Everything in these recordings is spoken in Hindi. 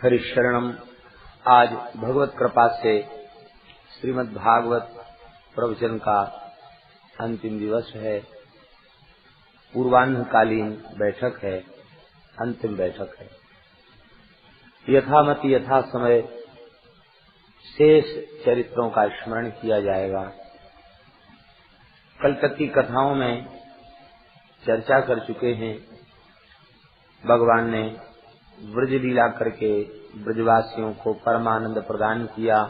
हरिशरणम। आज भगवत कृपा से श्रीमद् भागवत प्रवचन का अंतिम दिवस है। पूर्वाह्नकालीन बैठक है, अंतिम बैठक है। यथामति यथा समय शेष चरित्रों का स्मरण किया जाएगा। कल तक की कथाओं में चर्चा कर चुके हैं। भगवान ने ब्रज लीला करके ब्रजवासियों को परमानंद प्रदान किया।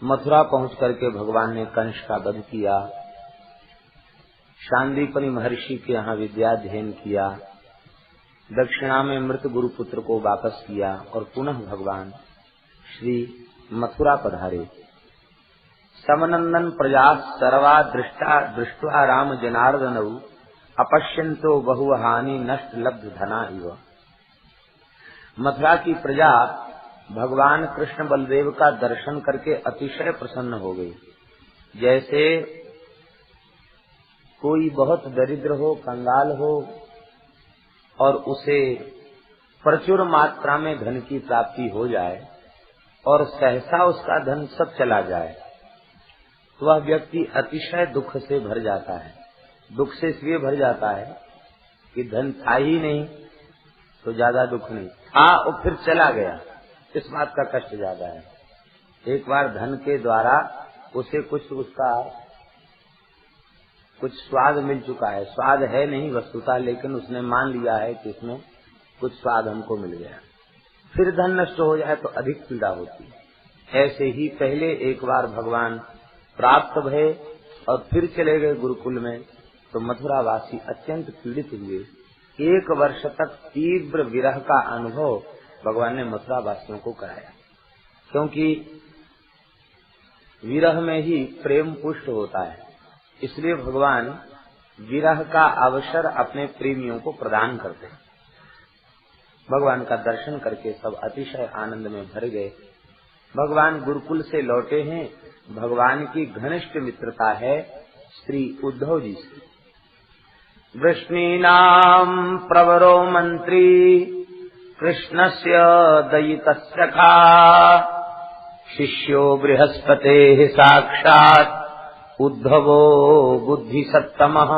मथुरा पहुंच करके भगवान ने कंस का वध किया। शांदीपनि महर्षि के यहाँ विद्याध्ययन किया। दक्षिणा में मृत गुरुपुत्र को वापस किया और पुनः भगवान श्री मथुरा पधारे। समनंदन प्रजा सर्वा दृष्ट्वा राम जनार्दनौ अपश्यन्तो बहुहानि नष्ट लब्ध धना इव। मथुरा की प्रजा भगवान कृष्ण बलदेव का दर्शन करके अतिशय प्रसन्न हो गई। जैसे कोई बहुत दरिद्र हो, कंगाल हो और उसे प्रचुर मात्रा में धन की प्राप्ति हो जाए और सहसा उसका धन सब चला जाए, तो वह व्यक्ति अतिशय दुख से भर जाता है। दुख से इसलिए भर जाता है कि धन था ही नहीं तो ज्यादा दुख नहीं था और फिर चला गया, इस बात का कष्ट ज्यादा है। एक बार धन के द्वारा उसे कुछ स्वाद मिल चुका है, स्वाद है नहीं वस्तुतः, लेकिन उसने मान लिया है कि इसमें कुछ स्वाद हमको मिल गया। फिर धन नष्ट हो जाए तो अधिक पीड़ा होती है। ऐसे ही पहले एक बार भगवान प्राप्त भये और फिर चले गए गुरुकुल में, तो मथुरावासी अत्यंत पीड़ित हुए। 1 वर्ष तक तीव्र विरह का अनुभव भगवान ने मथुरावासियों को कराया, क्योंकि विरह में ही प्रेम पुष्ट होता है। इसलिए भगवान विरह का अवसर अपने प्रेमियों को प्रदान करते हैं। भगवान का दर्शन करके सब अतिशय आनंद में भर गए। भगवान गुरुकुल से लौटे हैं। भगवान की घनिष्ठ मित्रता है श्री उद्धव जी से। वृष्णीनां प्रवरो मंत्री कृष्णस्य दयितस्य खा शिष्यो बृहस्पतेः साक्षात् उद्धवो बुद्धिसत्तमः।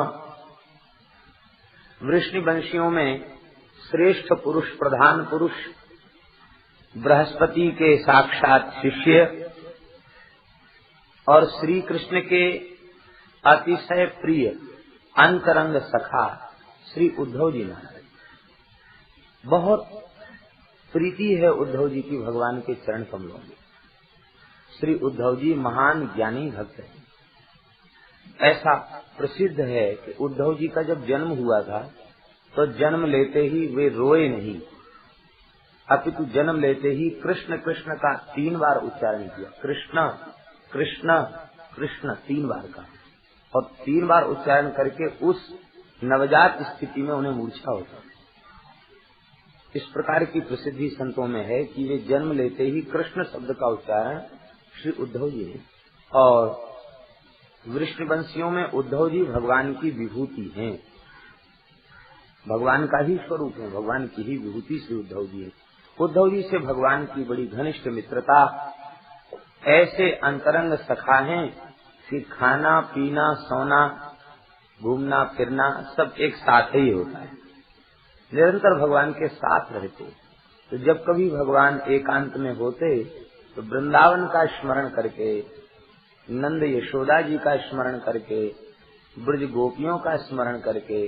वृष्णिवंशियों में श्रेष्ठ पुरुष, प्रधान पुरुष, बृहस्पति के साक्षात शिष्य और श्री कृष्ण के अतिशय प्रिय अंतरंग सखा श्री उद्धव जी महाराज। बहुत प्रीति है उद्धव जी की भगवान के चरण कमलों में। श्री उद्धव जी महान ज्ञानी भक्त हैं। ऐसा प्रसिद्ध है कि उद्धव जी का जब जन्म हुआ था तो जन्म लेते ही वे रोए नहीं, अपितु जन्म लेते ही कृष्ण कृष्ण का 3 बार उच्चारण किया। कृष्ण कृष्ण कृष्ण 3 बार का, और 3 बार उच्चारण करके उस नवजात स्थिति में उन्हें मूर्छा होता। इस प्रकार की प्रसिद्धि संतों में है कि वे जन्म लेते ही कृष्ण शब्द का उच्चारण श्री उद्धव जी ने। और वृष्णिवंशियों में उद्धव जी भगवान की विभूति हैं, भगवान का ही स्वरूप है, भगवान की ही विभूति श्री उद्धव जी है। उद्धव जी से भगवान की बड़ी घनिष्ठ मित्रता। ऐसे अंतरंग सखा हैं कि खाना पीना सोना घूमना फिरना सब एक साथ ही होता है। निरंतर भगवान के साथ रहते। तो जब कभी भगवान एकांत में होते तो वृंदावन का स्मरण करके, नंद यशोदा जी का स्मरण करके, ब्रज गोपियों का स्मरण करके,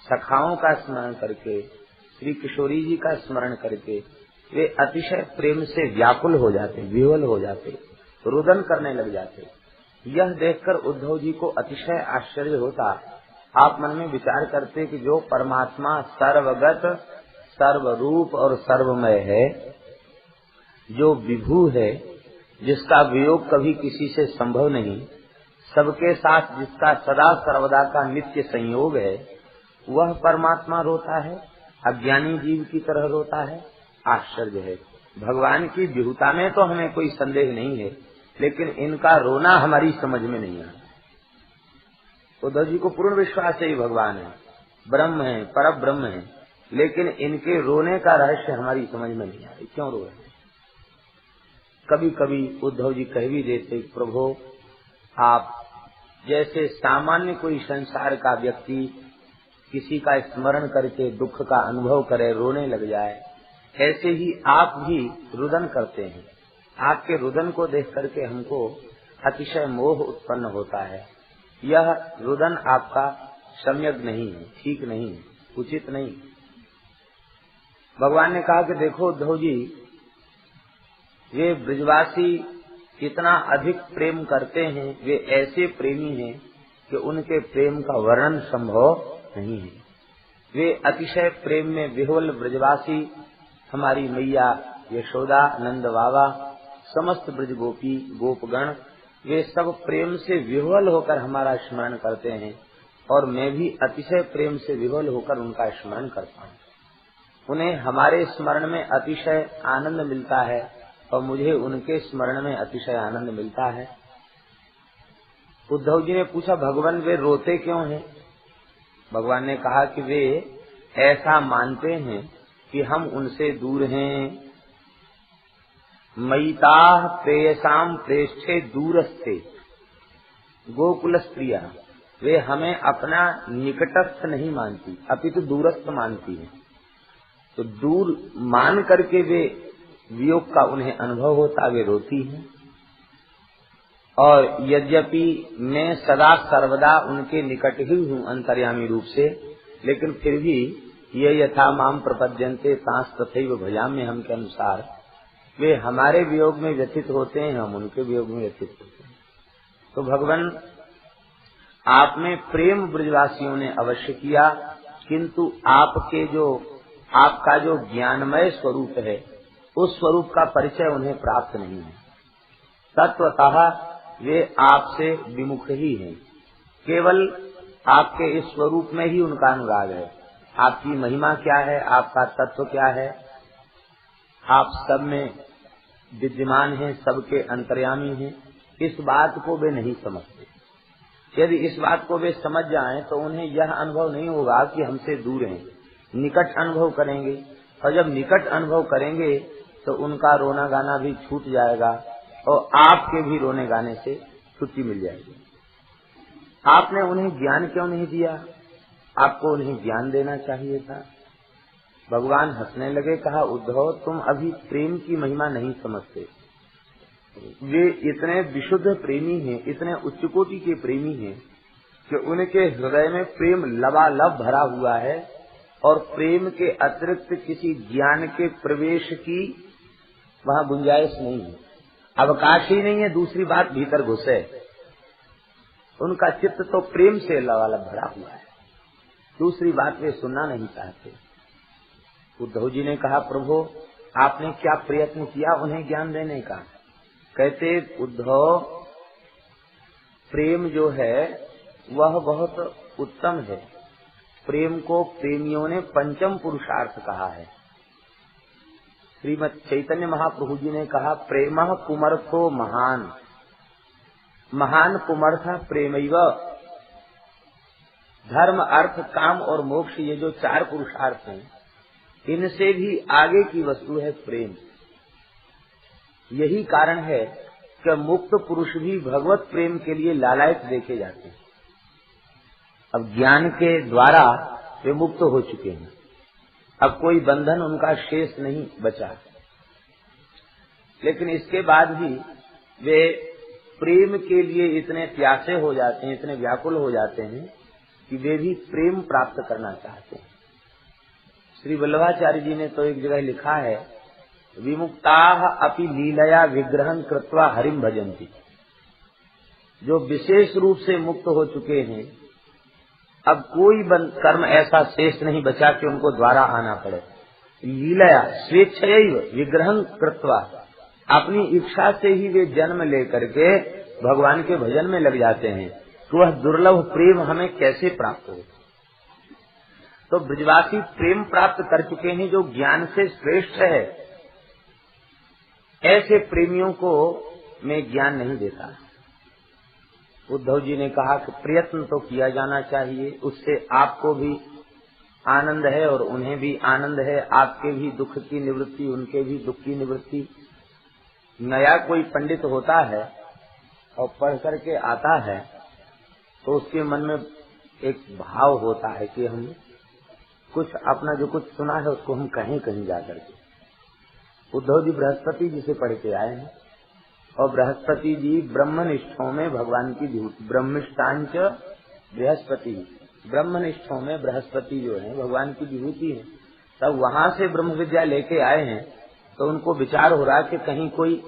सखाओं का स्मरण करके, श्री किशोरी जी का स्मरण करके वे अतिशय प्रेम से व्याकुल हो जाते, विह्वल हो जाते, रुदन करने लग जाते। यह देखकर उद्धव जी को अतिशय आश्चर्य होता। आप मन में विचार करते कि जो परमात्मा सर्वगत, सर्वरूप और सर्वमय है, जो विभू है, जिसका वियोग कभी किसी से संभव नहीं, सबके साथ जिसका सदा सर्वदा का नित्य संयोग है, वह परमात्मा रोता है, अज्ञानी जीव की तरह रोता है। आश्चर्य है। भगवान की विभुता में तो हमें कोई संदेह नहीं है, लेकिन इनका रोना हमारी समझ में नहीं आता। उद्धव जी को पूर्ण विश्वास है भगवान है, ब्रह्म है, पर ब्रह्म है, लेकिन इनके रोने का रहस्य हमारी समझ में नहीं आया, क्यों रो रहे हैं। कभी कभी उद्धव जी कह भी देते, प्रभु आप जैसे सामान्य कोई संसार का व्यक्ति किसी का स्मरण करके दुख का अनुभव करे, रोने लग जाए, ऐसे ही आप भी रुदन करते हैं। आपके रुदन को देख करके हमको अतिशय मोह उत्पन्न होता है। यह रुदन आपका सम्यक नहीं है, ठीक नहीं है, उचित नहीं। भगवान ने कहा कि देखो उद्धव जी, वे ब्रजवासी कितना अधिक प्रेम करते हैं, वे ऐसे प्रेमी हैं कि उनके प्रेम का वर्णन संभव नहीं है। वे अतिशय प्रेम में विह्वल ब्रजवासी, हमारी मैया यशोदा, नंद बाबा, समस्त ब्रज गोपी गोपगण, वे सब प्रेम से विह्वल होकर हमारा स्मरण करते हैं और मैं भी अतिशय प्रेम से विह्वल होकर उनका स्मरण करता हूँ। उन्हें हमारे स्मरण में अतिशय आनंद मिलता है और मुझे उनके स्मरण में अतिशय आनंद मिलता है। उद्धव जी ने पूछा, भगवान वे रोते क्यों हैं? भगवान ने कहा कि वे ऐसा मानते हैं कि हम उनसे दूर हैं। मयिता प्रेयसाम प्रेष्ठे दूरस्थे गोकुल स्त्रिया, वे हमें अपना निकटस्थ नहीं मानती, अपितु दूरस्थ मानती हैं। तो दूर मान करके वे वियोग का उन्हें अनुभव होता, वे रोती हैं। और यद्यपि मैं सदा सर्वदा उनके निकट ही हूँ अंतर्यामी रूप से, लेकिन फिर भी ये यथा माम प्रपद्यन्ते तांस तथैव भजाम्य हम के अनुसार वे हमारे वियोग में व्यथित होते हैं, हम उनके वियोग में व्यथित होते हैं। तो भगवान आप में प्रेम ब्रजवासियों ने अवश्य किया, किंतु आपका जो ज्ञानमय स्वरूप है, उस स्वरूप का परिचय उन्हें प्राप्त नहीं है। तत्वतः वे आपसे विमुख ही हैं। केवल आपके इस स्वरूप में ही उनका अनुराग है। आपकी महिमा क्या है, आपका तत्व क्या है, आप सब में विद्यमान हैं, सबके अंतर्यामी हैं, इस बात को वे नहीं समझते। यदि इस बात को वे समझ जाएं तो उन्हें यह अनुभव नहीं होगा कि हमसे दूर हैं, निकट अनुभव करेंगे। और जब निकट अनुभव करेंगे तो उनका रोना गाना भी छूट जाएगा और आपके भी रोने गाने से छुट्टी मिल जाएगी। आपने उन्हें ज्ञान क्यों नहीं दिया? आपको उन्हें ज्ञान देना चाहिए था। भगवान हंसने लगे, कहा उद्धव तुम अभी प्रेम की महिमा नहीं समझते। वे इतने विशुद्ध प्रेमी हैं, इतने उच्च कोटि के प्रेमी हैं कि उनके हृदय में प्रेम लबालब भरा हुआ है और प्रेम के अतिरिक्त किसी ज्ञान के प्रवेश की वहाँ गुंजाइश नहीं है, अवकाश ही नहीं है। दूसरी बात भीतर घुसे, उनका चित्त तो प्रेम से लबालब भरा हुआ है, दूसरी बात वे सुनना नहीं चाहते। उद्धव जी ने कहा, प्रभु आपने क्या प्रयत्न किया उन्हें ज्ञान देने का? कहते उद्धव, प्रेम जो है वह बहुत उत्तम है। प्रेम को प्रेमियों ने पंचम पुरुषार्थ कहा है। श्रीमद् चैतन्य महाप्रभु जी ने कहा, प्रेमः पुमर्थो महान, महान पुमर्थ प्रेमैव। धर्म अर्थ काम और मोक्ष, ये जो चार पुरुषार्थ हैं, इनसे भी आगे की वस्तु है प्रेम। यही कारण है कि मुक्त पुरुष भी भगवत प्रेम के लिए लालायित देखे जाते हैं। अब ज्ञान के द्वारा वे मुक्त हो चुके हैं, अब कोई बंधन उनका शेष नहीं बचा, लेकिन इसके बाद भी वे प्रेम के लिए इतने प्यासे हो जाते हैं, इतने व्याकुल हो जाते हैं कि वे भी प्रेम प्राप्त करना चाहते हैं। श्री वल्लभाचार्य जी ने तो एक जगह लिखा है, विमुक्ताः अपि लीलया विग्रहं कृत्वा हरिं भजन्ति। जो विशेष रूप से मुक्त हो चुके हैं, अब कोई कर्म ऐसा शेष नहीं बचा कि उनको द्वारा आना पड़े। लीलया स्वेच्छैव विग्रहं कृत्वा, अपनी इच्छा से ही वे जन्म लेकर के भगवान के भजन में लग जाते हैं। तो वह दुर्लभ प्रेम हमें कैसे प्राप्त हो? तो ब्रजवासी प्रेम प्राप्त कर चुके हैं जो ज्ञान से श्रेष्ठ है। ऐसे प्रेमियों को मैं ज्ञान नहीं देता। उद्धव जी ने कहा कि प्रयत्न तो किया जाना चाहिए, उससे आपको भी आनंद है और उन्हें भी आनंद है। आपके भी दुख की निवृत्ति, उनके भी दुख की निवृत्ति। नया कोई पंडित होता है और पढ़ करके आता है तो उसके मन में एक भाव होता है कि हम कुछ अपना जो कुछ सुना है उसको हम कहीं कहीं जाकर के। उद्धव जी बृहस्पति जी से पढ़ के आए हैं और बृहस्पति जी ब्रह्मनिष्ठों में भगवान की विभूति, ब्रह्मिष्ठांच बृहस्पति, ब्रह्मनिष्ठों में बृहस्पति जो है भगवान की विभूति है। तब वहां से ब्रह्म विद्या लेके आए हैं तो उनको विचार हो रहा कि कहीं कोई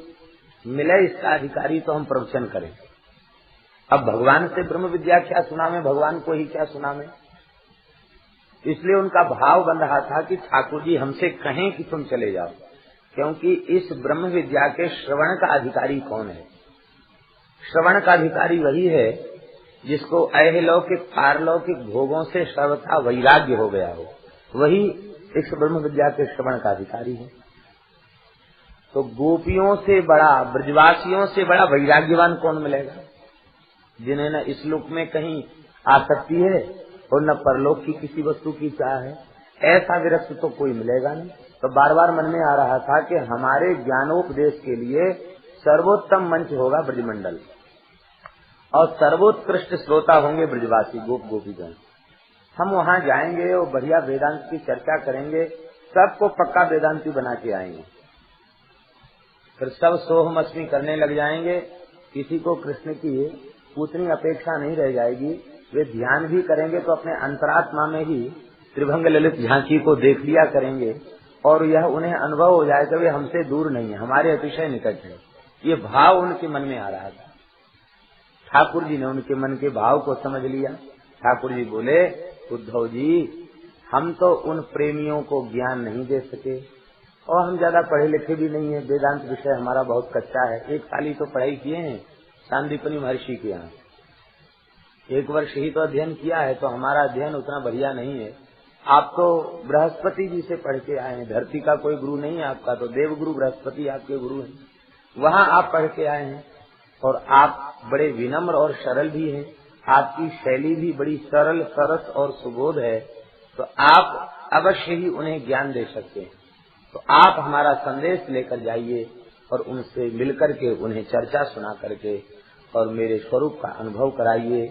मिले इसका अधिकारी तो हम प्रवचन करें। अब भगवान से ब्रह्म विद्या क्या सुना में, भगवान को ही क्या सुना में। इसलिए उनका भाव बन रहा था कि ठाकुर जी हमसे कहें कि तुम चले जाओ, क्योंकि इस ब्रह्म विद्या के श्रवण का अधिकारी कौन है। श्रवण का अधिकारी वही है जिसको ऐहलौकिक पारलौकिक भोगों से सर्वथा वैराग्य हो गया हो, वही इस ब्रह्म विद्या के श्रवण का अधिकारी है। तो गोपियों से बड़ा, ब्रजवासियों से बड़ा वैराग्यवान कौन मिलेगा, जिन्हें न इस लोक में कहीं आसक्ति है और न परलोक की किसी वस्तु की चाह है। ऐसा विरक्त तो कोई मिलेगा नहीं। तो बार बार मन में आ रहा था कि हमारे ज्ञानोपदेश के लिए सर्वोत्तम मंच होगा ब्रजमंडल और सर्वोत्कृष्ट श्रोता होंगे ब्रजवासी गोप गोपीगण। हम वहां जाएंगे और बढ़िया वेदांत की चर्चा करेंगे, सबको पक्का वेदांती बना के आएंगे। फिर सब सोहमस्मी करने लग जाएंगे, किसी को कृष्ण की उतनी अपेक्षा नहीं रह जाएगी। वे ध्यान भी करेंगे तो अपने अंतरात्मा में ही त्रिभंग ललित झांकी को देख लिया करेंगे और यह उन्हें अनुभव हो जाएगा वे हमसे दूर नहीं है, हमारे अतिशय निकट है। ये भाव उनके मन में आ रहा था। ठाकुर जी ने उनके मन के भाव को समझ लिया। ठाकुर जी बोले, उद्धव जी हम तो उन प्रेमियों को ज्ञान नहीं दे सके और हम ज्यादा पढ़े लिखे भी नहीं है, वेदांत विषय हमारा बहुत कच्चा है। 1 साल ही तो पढ़ाई किए हैं सांदीपनि महर्षि के यहाँ, 1 वर्ष ही तो अध्ययन किया है, तो हमारा अध्ययन उतना बढ़िया नहीं है। आप तो बृहस्पति जी से पढ़ के आए हैं, धरती का कोई गुरु नहीं है आपका, तो देव गुरु बृहस्पति आपके गुरु हैं, वहाँ आप पढ़ के आए हैं और आप बड़े विनम्र और सरल भी हैं, आपकी शैली भी बड़ी सरल सरस और सुबोध है, तो आप अवश्य ही उन्हें ज्ञान दे सकते हैं। तो आप हमारा संदेश लेकर जाइए और उनसे मिलकर के उन्हें चर्चा सुना करके और मेरे स्वरूप का अनुभव कराइए।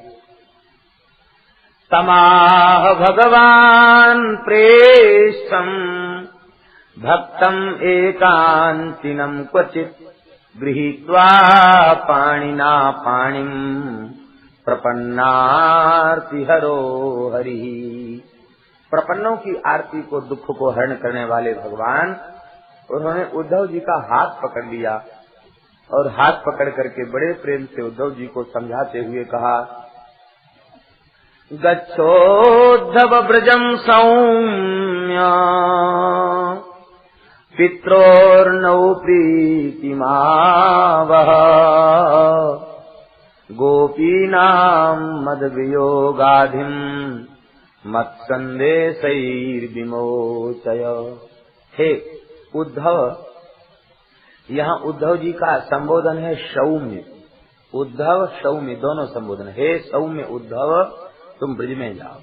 तमाह भगवान प्रेष्ठम भक्तम एकांतिनम क्वचित गृहीत्वा पाणिना पाणिम प्रपन्नार्ति हरो हरि। प्रपन्नों की आरती को, दुख को हरण करने वाले भगवान, उन्होंने उद्धव जी का हाथ पकड़ लिया और हाथ पकड़ करके बड़े प्रेम से उद्धव जी को समझाते हुए कहा, गच्छोद्धव ब्रजम सौम्य पित्रोर्नौ प्रीतिमावह गोपीनां मदवियोगाधिं मत्संदेशैर्विमोचय। हे उद्धव, यहाँ उद्धव जी का संबोधन है सौम्य। उद्धव सौम्य दोनों संबोधन। हे सौम्य उद्धव, तुम ब्रज में जाओ,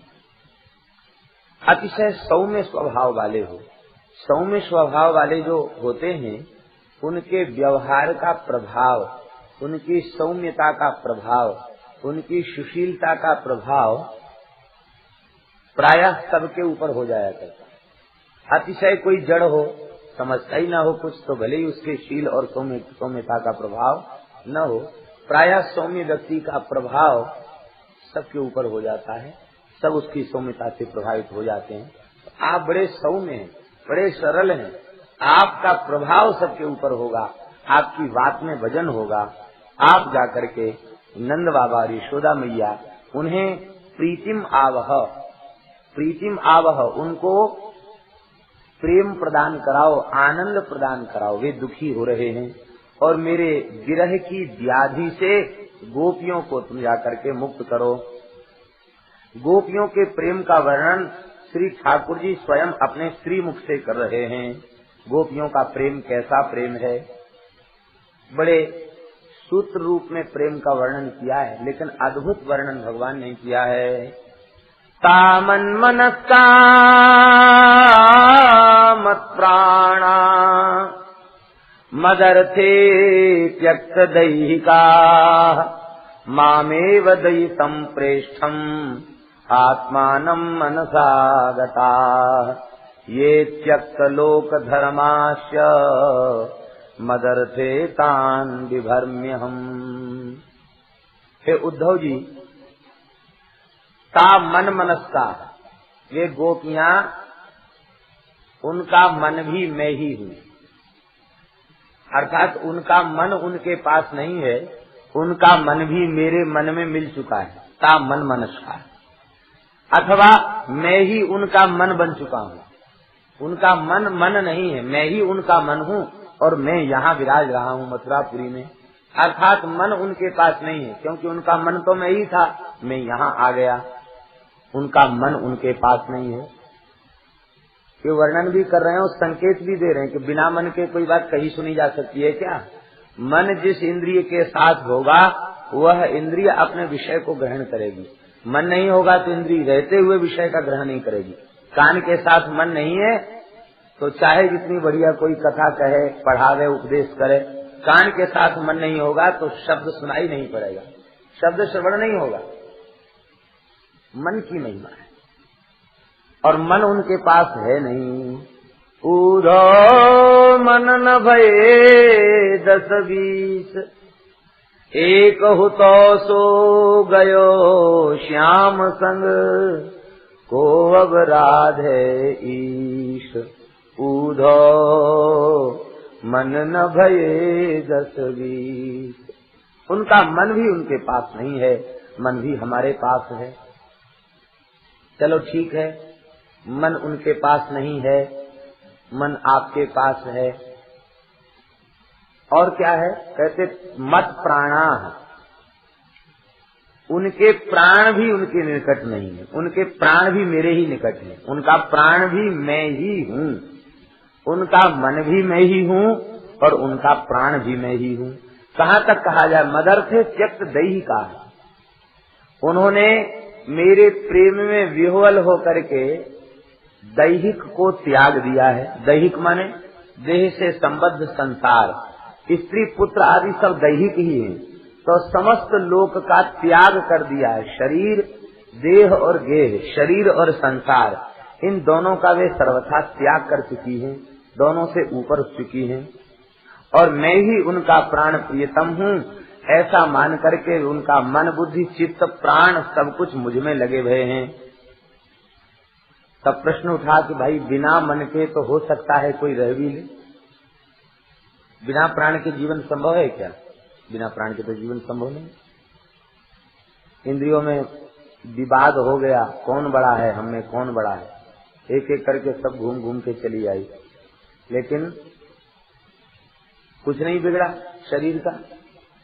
अतिशय सौम्य स्वभाव वाले हो। सौम्य स्वभाव वाले जो होते हैं उनके व्यवहार का प्रभाव, उनकी सौम्यता का प्रभाव, उनकी सुशीलता का प्रभाव प्रायः सबके ऊपर हो जाया करता। अतिशय कोई जड़ हो, समझता ही ना हो कुछ, तो भले ही उसके शील और सौम्यता का प्रभाव न हो, प्रायः सौम्य व्यक्ति का प्रभाव सबके ऊपर हो जाता है, सब उसकी सौम्यता से प्रभावित हो जाते हैं। आप बड़े सौम्य हैं, बड़े सरल हैं, आपका प्रभाव सबके ऊपर होगा, आपकी बात में वजन होगा। आप जाकर के नंद बाबा यशोदा मैया उन्हें प्रीतिम आवह उनको प्रेम प्रदान कराओ, आनंद प्रदान कराओ। वे दुखी हो रहे हैं और मेरे विरह की व्याधि से गोपियों को तुम जाकर के मुक्त करो। गोपियों के प्रेम का वर्णन श्री ठाकुर जी स्वयं अपने श्रीमुख से कर रहे हैं। गोपियों का प्रेम कैसा प्रेम है, बड़े सूत्र रूप में प्रेम का वर्णन किया है, लेकिन अद्भुत वर्णन भगवान ने किया है। तामन्मनस्का मत्प्राणा मदर्थे त्यक्त दैहिका मामेव दयितं प्रेष्ठम् आत्मानं मनसा गता ये त्यक्त लोक धर्माश्च मदर्थे तान विभर्म्यहम्। हे उद्धव जी, ता मन मनस्का, वे गोपियां, उनका मन भी मैं ही हूँ। अर्थात उनका मन उनके पास नहीं है, उनका मन भी मेरे मन में मिल चुका है। ता मन मनस्का, अथवा मैं ही उनका मन बन चुका हूँ। उनका मन मन नहीं है, मैं ही उनका मन हूँ और मैं यहाँ विराज रहा हूँ मथुरापुरी में। अर्थात मन उनके पास नहीं है, क्योंकि उनका मन तो मैं ही था, मैं यहाँ आ गया। उनका मन उनके पास नहीं है। ये वर्णन भी कर रहे हैं और संकेत भी दे रहे हैं कि बिना मन के कोई बात कही सुनी जा सकती है क्या? मन जिस इंद्रिय के साथ होगा वह इंद्रिय अपने विषय को ग्रहण करेगी। मन नहीं होगा तो इंद्रिय रहते हुए विषय का ग्रहण नहीं करेगी। कान के साथ मन नहीं है तो चाहे जितनी बढ़िया कोई कथा कहे, पढ़ावे, उपदेश करे, कान के साथ मन नहीं होगा तो शब्द सुनाई नहीं पड़ेगा, शब्द श्रवण नहीं होगा। मन की महिमा है और मन उनके पास है नहीं। उधो मन न भये 10-20 एक हो तो सो गयो श्याम संग को अब राधे ईश। उधो मन न भये 10-20, उनका मन भी उनके पास नहीं है, मन भी हमारे पास है। चलो ठीक है, मन उनके पास नहीं है, मन आपके पास है। और क्या है? कहते मत प्राणा, उनके प्राण भी उनके निकट नहीं है, उनके प्राण भी मेरे ही निकट है। उनका प्राण भी मैं ही हूँ, उनका मन भी मैं ही हूँ और उनका प्राण भी मैं ही हूँ। कहाँ तक कहा जाए? मदर्थे त्यक्त दैहिका, उन्होंने मेरे प्रेम में विह्वल होकर के दैहिक को त्याग दिया है। दैहिक माने देह से संबद्ध संसार, स्त्री पुत्र आदि सब दैहिक ही हैं, तो समस्त लोक का त्याग कर दिया है। शरीर, देह और गेह, शरीर और संसार, इन दोनों का वे सर्वथा त्याग कर चुकी हैं, दोनों से ऊपर उठ चुकी हैं। और मैं ही उनका प्राण प्रियतम हूँ, ऐसा मान करके उनका मन बुद्धि चित्त प्राण सब कुछ मुझ में लगे हुए हैं। तब प्रश्न उठा कि भाई बिना मन के तो हो सकता है कोई रह भी ले, बिना प्राण के जीवन संभव है क्या? बिना प्राण के तो जीवन संभव नहीं। इंद्रियों में विवाद हो गया, कौन बड़ा है, हम में कौन बड़ा है, एक एक करके सब घूम घूम के चली आई, लेकिन कुछ नहीं बिगड़ा शरीर का।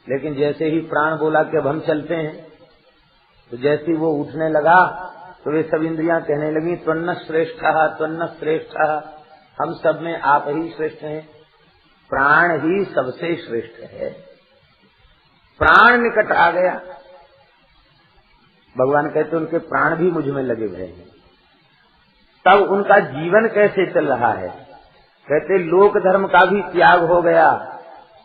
लेकिन जैसे ही प्राण बोला कि अब हम चलते हैं, तो जैसे ही वो उठने लगा तो वे सब इंद्रियां कहने लगी त्वन्न श्रेष्ठ, त्वन्न श्रेष्ठ, हम सब में आप ही श्रेष्ठ हैं। प्राण ही सबसे श्रेष्ठ है। प्राण निकट आ गया, भगवान कहते उनके प्राण भी मुझ में लगे हुए हैं। तब उनका जीवन कैसे चल रहा है? कहते लोक धर्म का भी त्याग हो गया।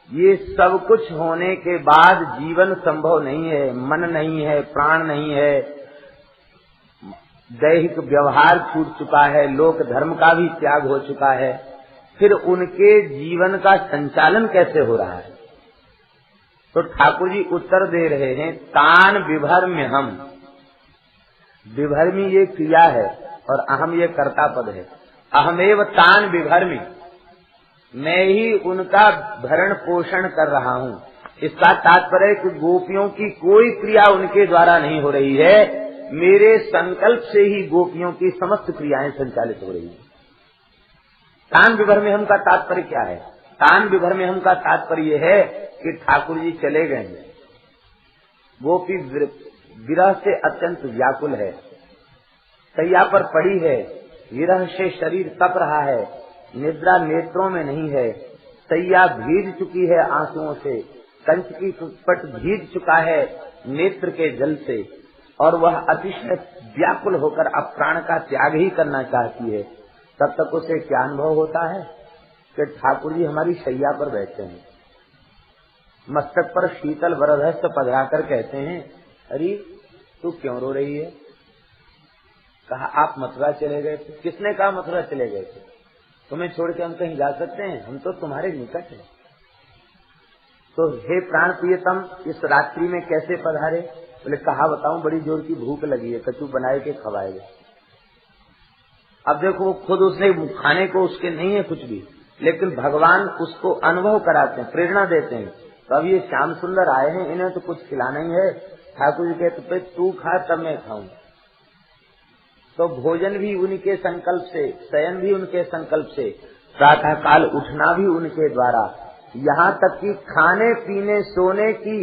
ये सब कुछ होने के बाद जीवन संभव नहीं है, मन नहीं है, प्राण नहीं है, दैहिक व्यवहार छूट चुका है, लोक धर्म का भी त्याग हो चुका है, फिर उनके जीवन का संचालन कैसे हो रहा है? तो ठाकुर जी उत्तर दे रहे हैं, तान विभर्म्य हम। विभर्मी ये क्रिया है और अहम ये कर्ता पद है। अहमेव तान विभर्मी, मैं ही उनका भरण पोषण कर रहा हूँ। इसका तात्पर्य कि गोपियों की कोई क्रिया उनके द्वारा नहीं हो रही है, मेरे संकल्प से ही गोपियों की समस्त क्रियाएं संचालित हो रही हैं। तान विभर्म्य हम का तात्पर्य क्या है? तान विभर्म्य हम का तात्पर्य है कि ठाकुर जी चले गए हैं, गोपी विरह से अत्यंत व्याकुल है, सैया पर पड़ी है, विरह से शरीर तप रहा है, निद्रा नेत्रों में नहीं है, सैया भीग चुकी है आंसुओं से, कंच की पट भीग चुका है नेत्र के जल से, और वह अतिशय व्याकुल होकर अब प्राण का त्याग ही करना चाहती है, तब तक उसे क्या अनुभव होता है कि ठाकुर जी हमारी शैया पर बैठे हैं, मस्तक पर शीतल वरदहस्त पधराकर कहते हैं, अरे तू क्यों रो रही है? कहा आप मथुरा चले गए थे। किसने कहा मथुरा चले गए थे? तुम्हें छोड़ के हम कहीं जा सकते हैं? हम तो तुम्हारे निकट हैं। तो हे प्राण प्रियतम, इस रात्रि में कैसे पधारे? बोले कहा बताऊं, बड़ी जोर की भूख लगी है, कचू बनाए के खवाएगा। अब देखो वो खुद उसने खाने को उसके नहीं है कुछ भी, लेकिन भगवान उसको अनुभव कराते हैं, प्रेरणा देते हैं। तो अब ये श्याम सुंदर आए हैं, इन्हें तो कुछ खिलाना ही है। ठाकुर जी कहते तू खा तब मैं खाऊं। तो भोजन भी उनके संकल्प से, शयन भी उनके संकल्प से, प्रातः काल उठना भी उनके द्वारा, यहाँ तक कि खाने पीने सोने की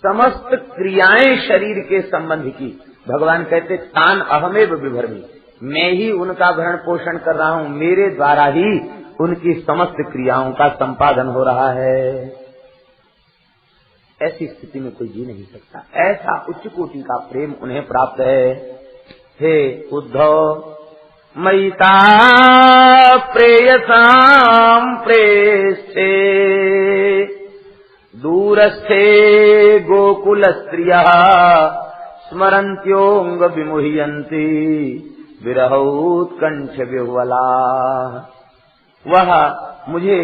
समस्त क्रियाएं शरीर के संबंध की भगवान कहते तान अहमेव विभर्मी, मैं ही उनका भरण पोषण कर रहा हूँ, मेरे द्वारा ही उनकी समस्त क्रियाओं का संपादन हो रहा है। ऐसी स्थिति में कोई जी नहीं सकता। ऐसा उच्च कोटि का प्रेम उन्हें प्राप्त है। हे उद्धव, मयिता प्रेयसाम प्रेष्ठे दूरस्थे गोकुल स्त्रियः स्मरन्त्योंग विमुह्यन्ति विरहोत्कंठ विह्वला। वह मुझे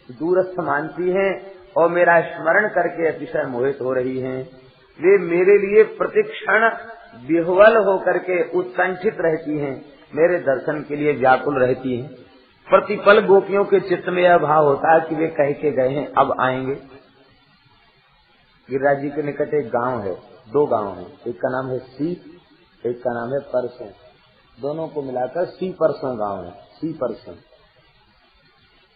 दूरस्थ मानती हैं और मेरा स्मरण करके अतिशय मोहित हो रही हैं। वे मेरे लिए प्रतिक्षण विह्वल होकर के उत्कंठित रहती हैं, मेरे दर्शन के लिए व्याकुल रहती हैं। प्रतिपल गोपियों के चित्त में यह भाव होता है कि वे कह के गए हैं अब आएंगे। गिरिराज जी के निकट एक गांव है, दो गांव हैं, एक का नाम है सी, एक का नाम है परसों। दोनों को मिलाकर सी परसों गांव है, सी परसों।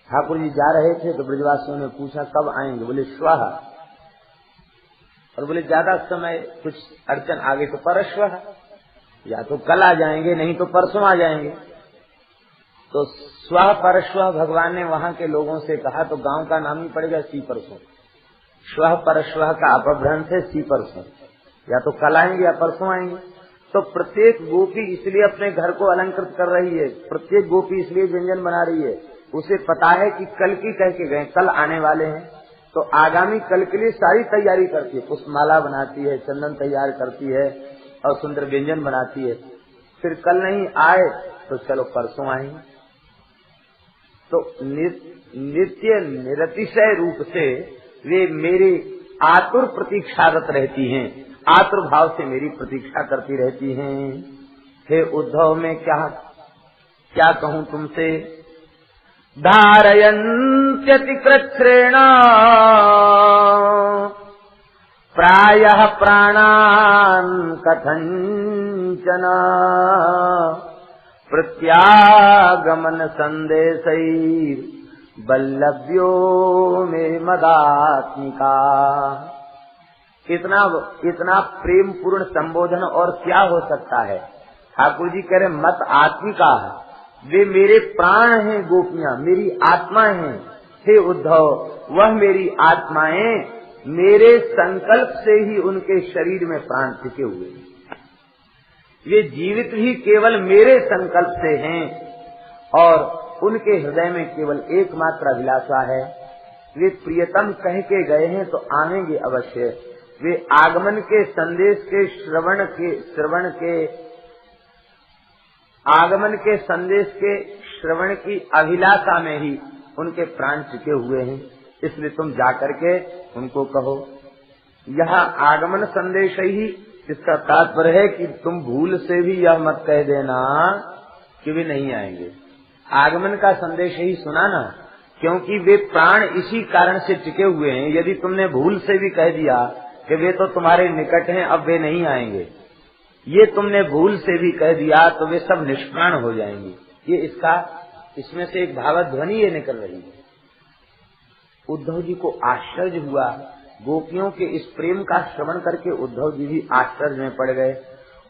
ठाकुर जी जा रहे थे तो ब्रजवासियों ने पूछा कब आएंगे? बोले स्वाहा। और बोले ज्यादा समय कुछ अड़चन आगे तो परस्वः, या तो कल आ जाएंगे नहीं तो परसों आ जाएंगे। तो स्व परस्वः भगवान ने वहां के लोगों से कहा तो गांव का नाम ही पड़ेगा सी परसों। स्व परस्वः का अपभ्रंश है सी परसों, या तो कल आएंगे या परसों आएंगे। तो प्रत्येक गोपी इसलिए अपने घर को अलंकृत कर रही है, प्रत्येक गोपी इसलिए व्यंजन बना रही है, उसे पता है कि कल की कह के गए, कल आने वाले हैं, तो आगामी कल के लिए सारी तैयारी करती है, पुष्पमाला बनाती है, चंदन तैयार करती है और सुंदर व्यंजन बनाती है। फिर कल नहीं आए तो चलो परसों आएंगे। तो नित्य निरतिशय रूप से वे मेरी आतुर प्रतीक्षारत रहती हैं, आतुर भाव से मेरी प्रतीक्षा करती रहती हैं। हे उद्धव, मैं क्या कहूँ तुमसे? धारयन्त्यति कृच्छ्रेण प्रायः प्राणान् कथंचन प्रत्यागमन संदेशैर् बल्लभ्यो मे मदात्मिका। इतना प्रेम पूर्ण संबोधन और क्या हो सकता है? ठाकुर जी कह रहे मत आत्मिका है, वे मेरे प्राण हैं, गोपियां मेरी आत्मा हैं। हे उद्धव, वह मेरी आत्माएं मेरे संकल्प से ही उनके शरीर में प्राण टिके हुए हैं। वे जीवित भी केवल मेरे संकल्प से हैं और उनके हृदय में केवल एकमात्र अभिलाषा है। वे प्रियतम कह के गए हैं तो आएंगे अवश्य। वे आगमन के संदेश के आगमन के संदेश के श्रवण की अभिलाषा में ही उनके प्राण टिके हुए हैं। इसलिए तुम जाकर के उनको कहो। यह आगमन संदेश ही इसका तात्पर्य है कि तुम भूल से भी यह मत कह देना कि वे नहीं आएंगे। आगमन का संदेश ही सुनाना, क्योंकि वे प्राण इसी कारण से टिके हुए हैं। यदि तुमने भूल से भी कह दिया कि वे तो तुम्हारे निकट हैं, अब वे नहीं आएंगे, ये तुमने भूल से भी कह दिया तो वे सब निष्प्राण हो जाएंगे। ये इसमें से एक भावध्वनि ये निकल रही है। उद्धव जी को आश्चर्य हुआ, गोपियों के इस प्रेम का श्रवण करके उद्धव जी भी आश्चर्य में पड़ गए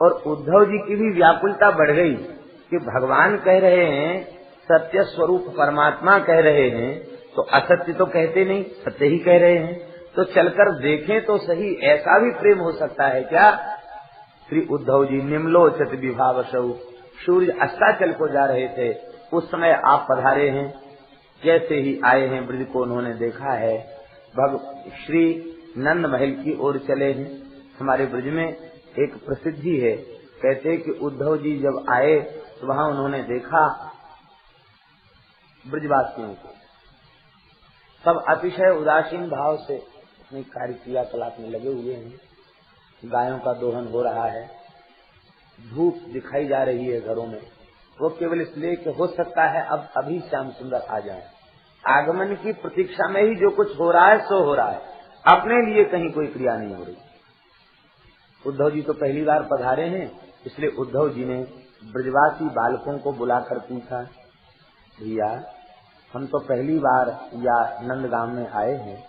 और उद्धव जी की भी व्याकुलता बढ़ गई कि भगवान कह रहे हैं, सत्य स्वरूप परमात्मा कह रहे हैं, तो असत्य तो कहते नहीं, सत्य ही कह रहे हैं। तो चलकर देखें तो सही, ऐसा भी प्रेम हो सकता है क्या? श्री उद्धव जी निम्लोचत विभावसौ, सूर्य अस्ताचल को जा रहे थे उस समय आप पधारे हैं। जैसे ही आए हैं ब्रज को उन्होंने देखा है, श्री नंद महल की ओर चले हैं। हमारे ब्रज में एक प्रसिद्धि है, कहते हैं कि उद्धव जी जब आए तो वहां उन्होंने देखा ब्रजवासियों को सब अतिशय उदासीन भाव से अपनी कार्य क्रियाकलाप में लगे हुए हैं। गायों का दोहन हो रहा है, धूप दिखाई जा रही है घरों में। वो केवल इसलिए कि हो सकता है अब अभी श्याम सुंदर आ जाए। आगमन की प्रतीक्षा में ही जो कुछ हो रहा है सो हो रहा है, अपने लिए कहीं कोई क्रिया नहीं हो रही। उद्धव जी तो पहली बार पधारे हैं, इसलिए उद्धव जी ने ब्रजवासी बालकों को बुलाकर पूछा, भैया हम तो पहली बार या नंदगांव में आए हैं,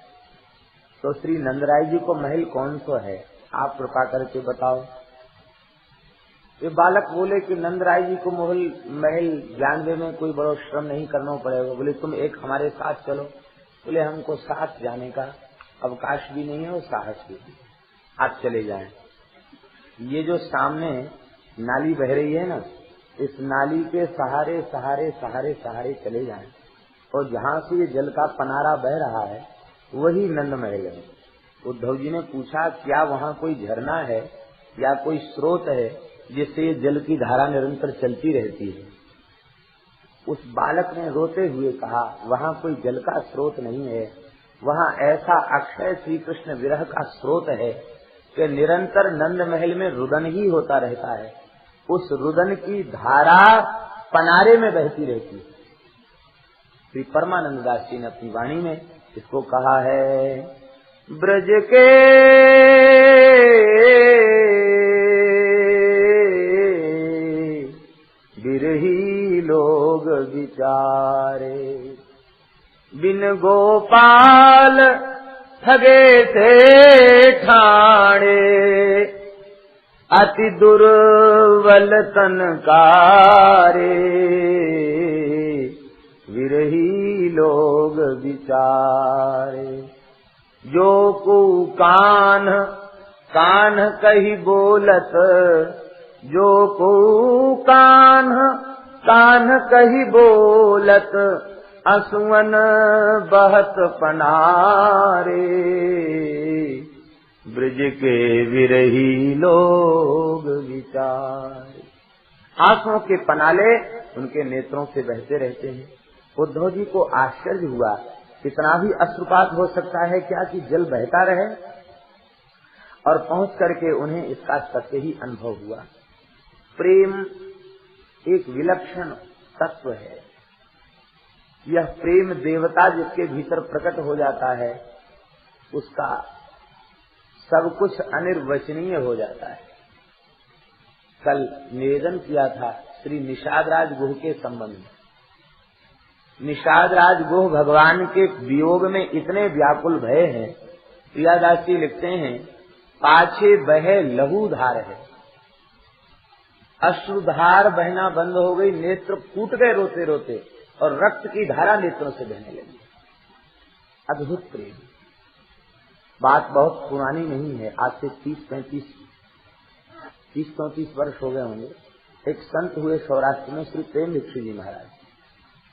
तो श्री नंदराय जी को महल कौन सा है, आप कृपा करके बताओ। ये बालक बोले कि नंदराय जी को महल जानने में कोई बड़ा श्रम नहीं करना पड़ेगा। बोले तुम एक हमारे साथ चलो। बोले हमको साथ जाने का अवकाश भी नहीं है और साहस भी नहीं, आप चले जाएं। ये जो सामने नाली बह रही है ना, इस नाली के सहारे सहारे सहारे सहारे चले जाएं और जहाँ से ये जल का पनारा बह रहा है वही नंद महल है। उद्धव जी ने पूछा क्या वहाँ कोई झरना है या कोई स्रोत है जिससे ये जल की धारा निरंतर चलती रहती है। उस बालक ने रोते हुए कहा वहाँ कोई जल का स्रोत नहीं है, वहाँ ऐसा अक्षय श्री कृष्ण विरह का स्रोत है कि निरंतर नंद महल में रुदन ही होता रहता है। उस रुदन की धारा पनारे में बहती रहती है। श्री परमानंद दास जी ने अपनी वाणी में इसको कहा है, ब्रज के बिरही लोग विचारे, बिन गोपाल ठगे थे ठाणे, अति दुर्बल तन कारे, विरही लोग विचारे। जो को कान कान कही बोलत, जो को कान कान कही बोलत, असुवन बहत पनारे, ब्रज के विरही लोग विचारे। आंसुओं के पनाले उनके नेत्रों से बहते रहते हैं। उद्धव जी को आश्चर्य हुआ, इतना भी अश्रुपात हो सकता है क्या कि जल बहता रहे। और पहुंच करके उन्हें इसका सत्य ही अनुभव हुआ। प्रेम एक विलक्षण तत्व है। यह प्रेम देवता जिसके भीतर प्रकट हो जाता है उसका सब कुछ अनिर्वचनीय हो जाता है। कल निवेदन किया था श्री निषाद राज गुह के संबंध में। निषाद राज गुह भगवान के वियोग में इतने व्याकुल भय हैं, प्रियादास जी लिखते हैं, पाछे बहे लहूधार है, अश्रुधार बहना बंद हो गई, नेत्र फूट गए रोते रोते और रक्त की धारा नेत्रों से बहने लगी। अद्भुत प्रेम। बात बहुत पुरानी नहीं है, आज से 30-35 वर्ष हो गए होंगे। एक संत हुए सौराष्ट्र में, श्री प्रेम भिक्षु जी महाराज,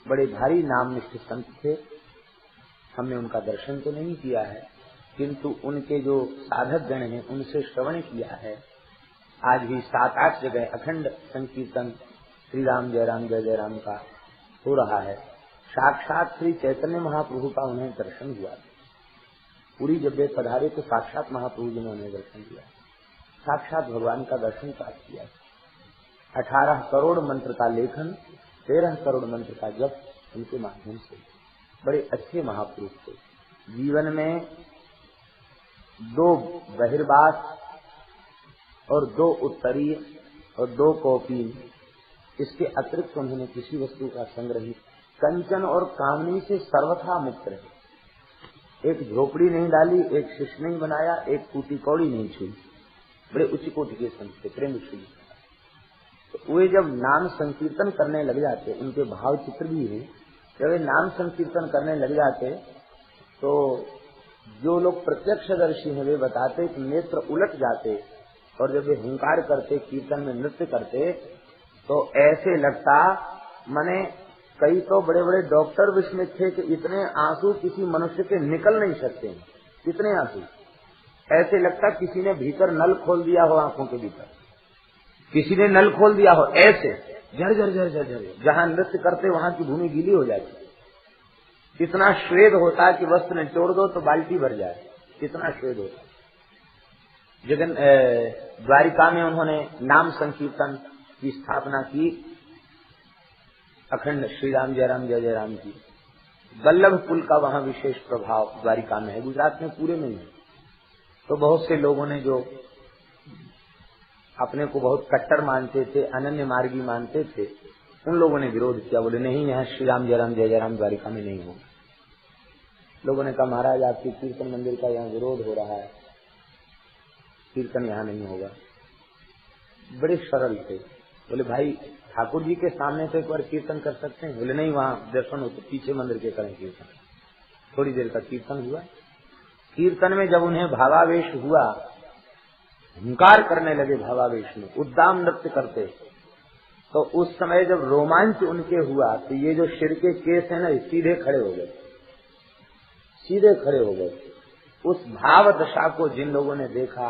बड़े भारी नाम निष्ठ संत थे। हमने उनका दर्शन तो नहीं किया है, किंतु उनके जो साधक गण हैं उनसे श्रवण किया है। आज भी 7-8 जगह अखंड संकीर्तन श्री राम जय राम का हो रहा है। साक्षात श्री चैतन्य महाप्रभु का उन्हें दर्शन हुआ। पूरी जब वे पधारे तो साक्षात महाप्रभु जी ने उन्हें दर्शन दिया, साक्षात भगवान का दर्शन प्राप्त किया। 18 करोड़ मंत्र का लेखन, 13 करोड़ मंत्र का जप उनके माध्यम से। बड़े अच्छे महापुरुष थे। जीवन में 2 बहिर्वास और 2 उत्तरीय और 2 कौपीन, इसके अतिरिक्त उन्होंने किसी वस्तु का संग्रह, कंचन और कामनी से सर्वथा मुक्त रहे। एक झोपड़ी नहीं डाली, एक शिष्य नहीं बनाया, एक टूटी कौड़ी नहीं छुई। बड़े उच्च कोटि के संत थे प्रेम भिक्षु। तो वे जब नाम संकीर्तन करने लग जाते, उनके भाव चित्र भी है, जब वे नाम संकीर्तन करने लग जाते तो जो लोग प्रत्यक्षदर्शी हैं वे बताते कि नेत्र उलट जाते और जब वे हुंकार करते, कीर्तन में नृत्य करते, तो ऐसे लगता, माने कई तो बड़े बड़े डॉक्टर विस्मित थे कि इतने आंसू किसी मनुष्य के निकल नहीं सकते हैं, इतने आंसू। ऐसे लगता किसी ने भीतर नल खोल दिया हो, आंखों के भीतर किसी ने नल खोल दिया हो, ऐसे झर झर झर झर झर। जहां नृत्य करते वहां की भूमि गीली हो जाती, इतना श्वेद होता कि वस्त्र निचोड़ दो तो बाल्टी भर जाए, इतना श्वेद होता। जगन द्वारिका में उन्होंने नाम संकीर्तन की स्थापना की, अखंड श्री राम जय राम जय जय राम की। वल्लभ कुल का वहां विशेष प्रभाव द्वारिका में है, गुजरात में पूरे में है। तो बहुत से लोगों ने जो अपने को बहुत कट्टर मानते थे, अनन्य मार्गी मानते थे, उन लोगों ने विरोध किया, बोले नहीं, यहाँ श्री राम जय राम जय जय राम द्वारिका में नहीं होगा। लोगों ने कहा महाराज आपके कीर्तन मंदिर का यहाँ विरोध हो रहा है, कीर्तन यहाँ नहीं होगा। बड़े सरल थे, बोले भाई ठाकुर जी के सामने तो एक बार कीर्तन कर सकते हैं। बोले नहीं, वहाँ दर्शन हो तो पीछे मंदिर के करें कीर्तन। थोड़ी देर का कीर्तन हुआ। कीर्तन में जब उन्हें भावावेश हुआ, हुंकार करने लगे भावावेश में, उद्दाम नृत्य करते, तो उस समय जब रोमांच उनके हुआ तो ये जो सिर के केस है ना, सीधे खड़े हो गए, सीधे खड़े हो गए। उस भाव दशा को जिन लोगों ने देखा,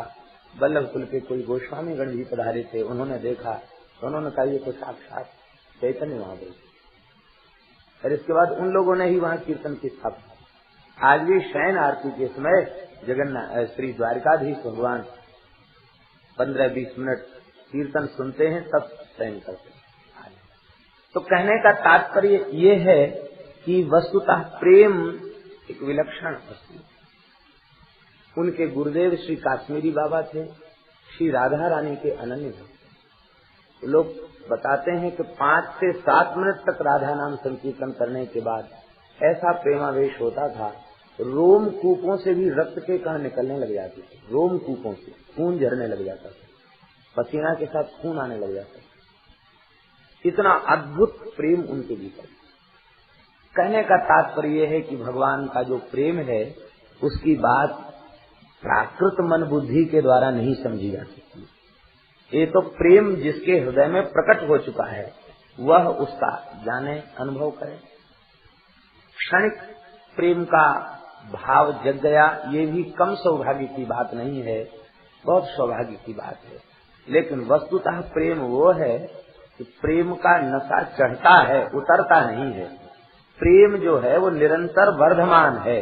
वल्लभ कुल के कोई गोस्वामी गण भी पधारे थे, उन्होंने देखा तो उन्होंने कहा ये तो साक्षात चैतन्य महादेव। और इसके बाद उन लोगों ने ही वहां कीर्तन की स्थापना। आज भी शयन आरती के समय जगन्नाथ श्री द्वारकाधीश भगवान 15-20 मिनट कीर्तन सुनते हैं, तब शयन करते हैं। तो कहने का तात्पर्य ये है कि वस्तुतः प्रेम एक विलक्षण वस्तु। उनके गुरुदेव श्री काश्मीरी बाबा थे, श्री राधा रानी के अनन्य भक्त। लोग बताते हैं कि 5 से 7 मिनट तक राधा नाम संकीर्तन करने के बाद ऐसा प्रेमावेश होता था, रोम कूपों से भी रक्त के कण निकलने लग जाते थे, रोम कूपों से खून झरने लग जाता था, पसीना के साथ खून आने लग जाता था। इतना अद्भुत प्रेम उनके भीतर। कहने का तात्पर्य यह है कि भगवान का जो प्रेम है उसकी बात प्राकृत मन बुद्धि के द्वारा नहीं समझी जा सकती। ये तो प्रेम जिसके हृदय में प्रकट हो चुका है वह उसका जाने, अनुभव करे। क्षणिक प्रेम का भाव जग गया, ये भी कम सौभाग्य की बात नहीं है, बहुत सौभाग्य की बात है। लेकिन वस्तुतः प्रेम वो है कि प्रेम का नशा चढ़ता है, उतरता नहीं है। प्रेम जो है वो निरंतर वर्धमान है।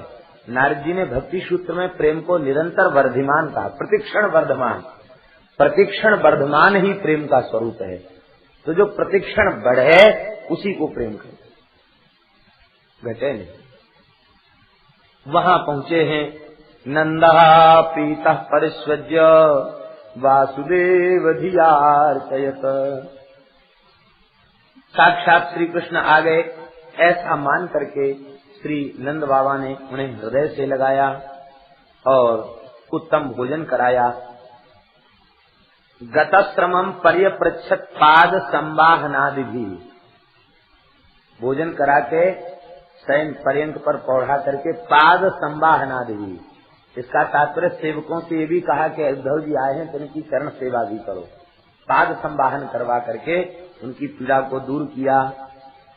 नारद जी ने भक्ति सूत्र में प्रेम को निरंतर वर्धमान कहा, प्रतिक्षण वर्धमान। प्रतिक्षण वर्धमान ही प्रेम का स्वरूप है। तो जो प्रतिक्षण बढ़े उसी को प्रेम कहते, घटे नहीं। वहां पहुंचे हैं, नंदा पीतः परिस्वज्य वासुदेव धियार्चयत। साक्षात श्री कृष्ण आ गए, ऐसा मान करके श्री नंद बाबा ने उन्हें हृदय से लगाया और उत्तम भोजन कराया। गतश्रमम पर्यपृच्छत पाद संवाहनादि भी, भोजन करा के शयन पर्यंत पर पौढ़ा करके पाद संवाहनादि भी। इसका तात्पर्य सेवकों से ये भी कहा कि उद्धव जी आए हैं तो उनकी चरण सेवा भी करो। पाद संवाहन करवा करके उनकी पीड़ा को दूर किया।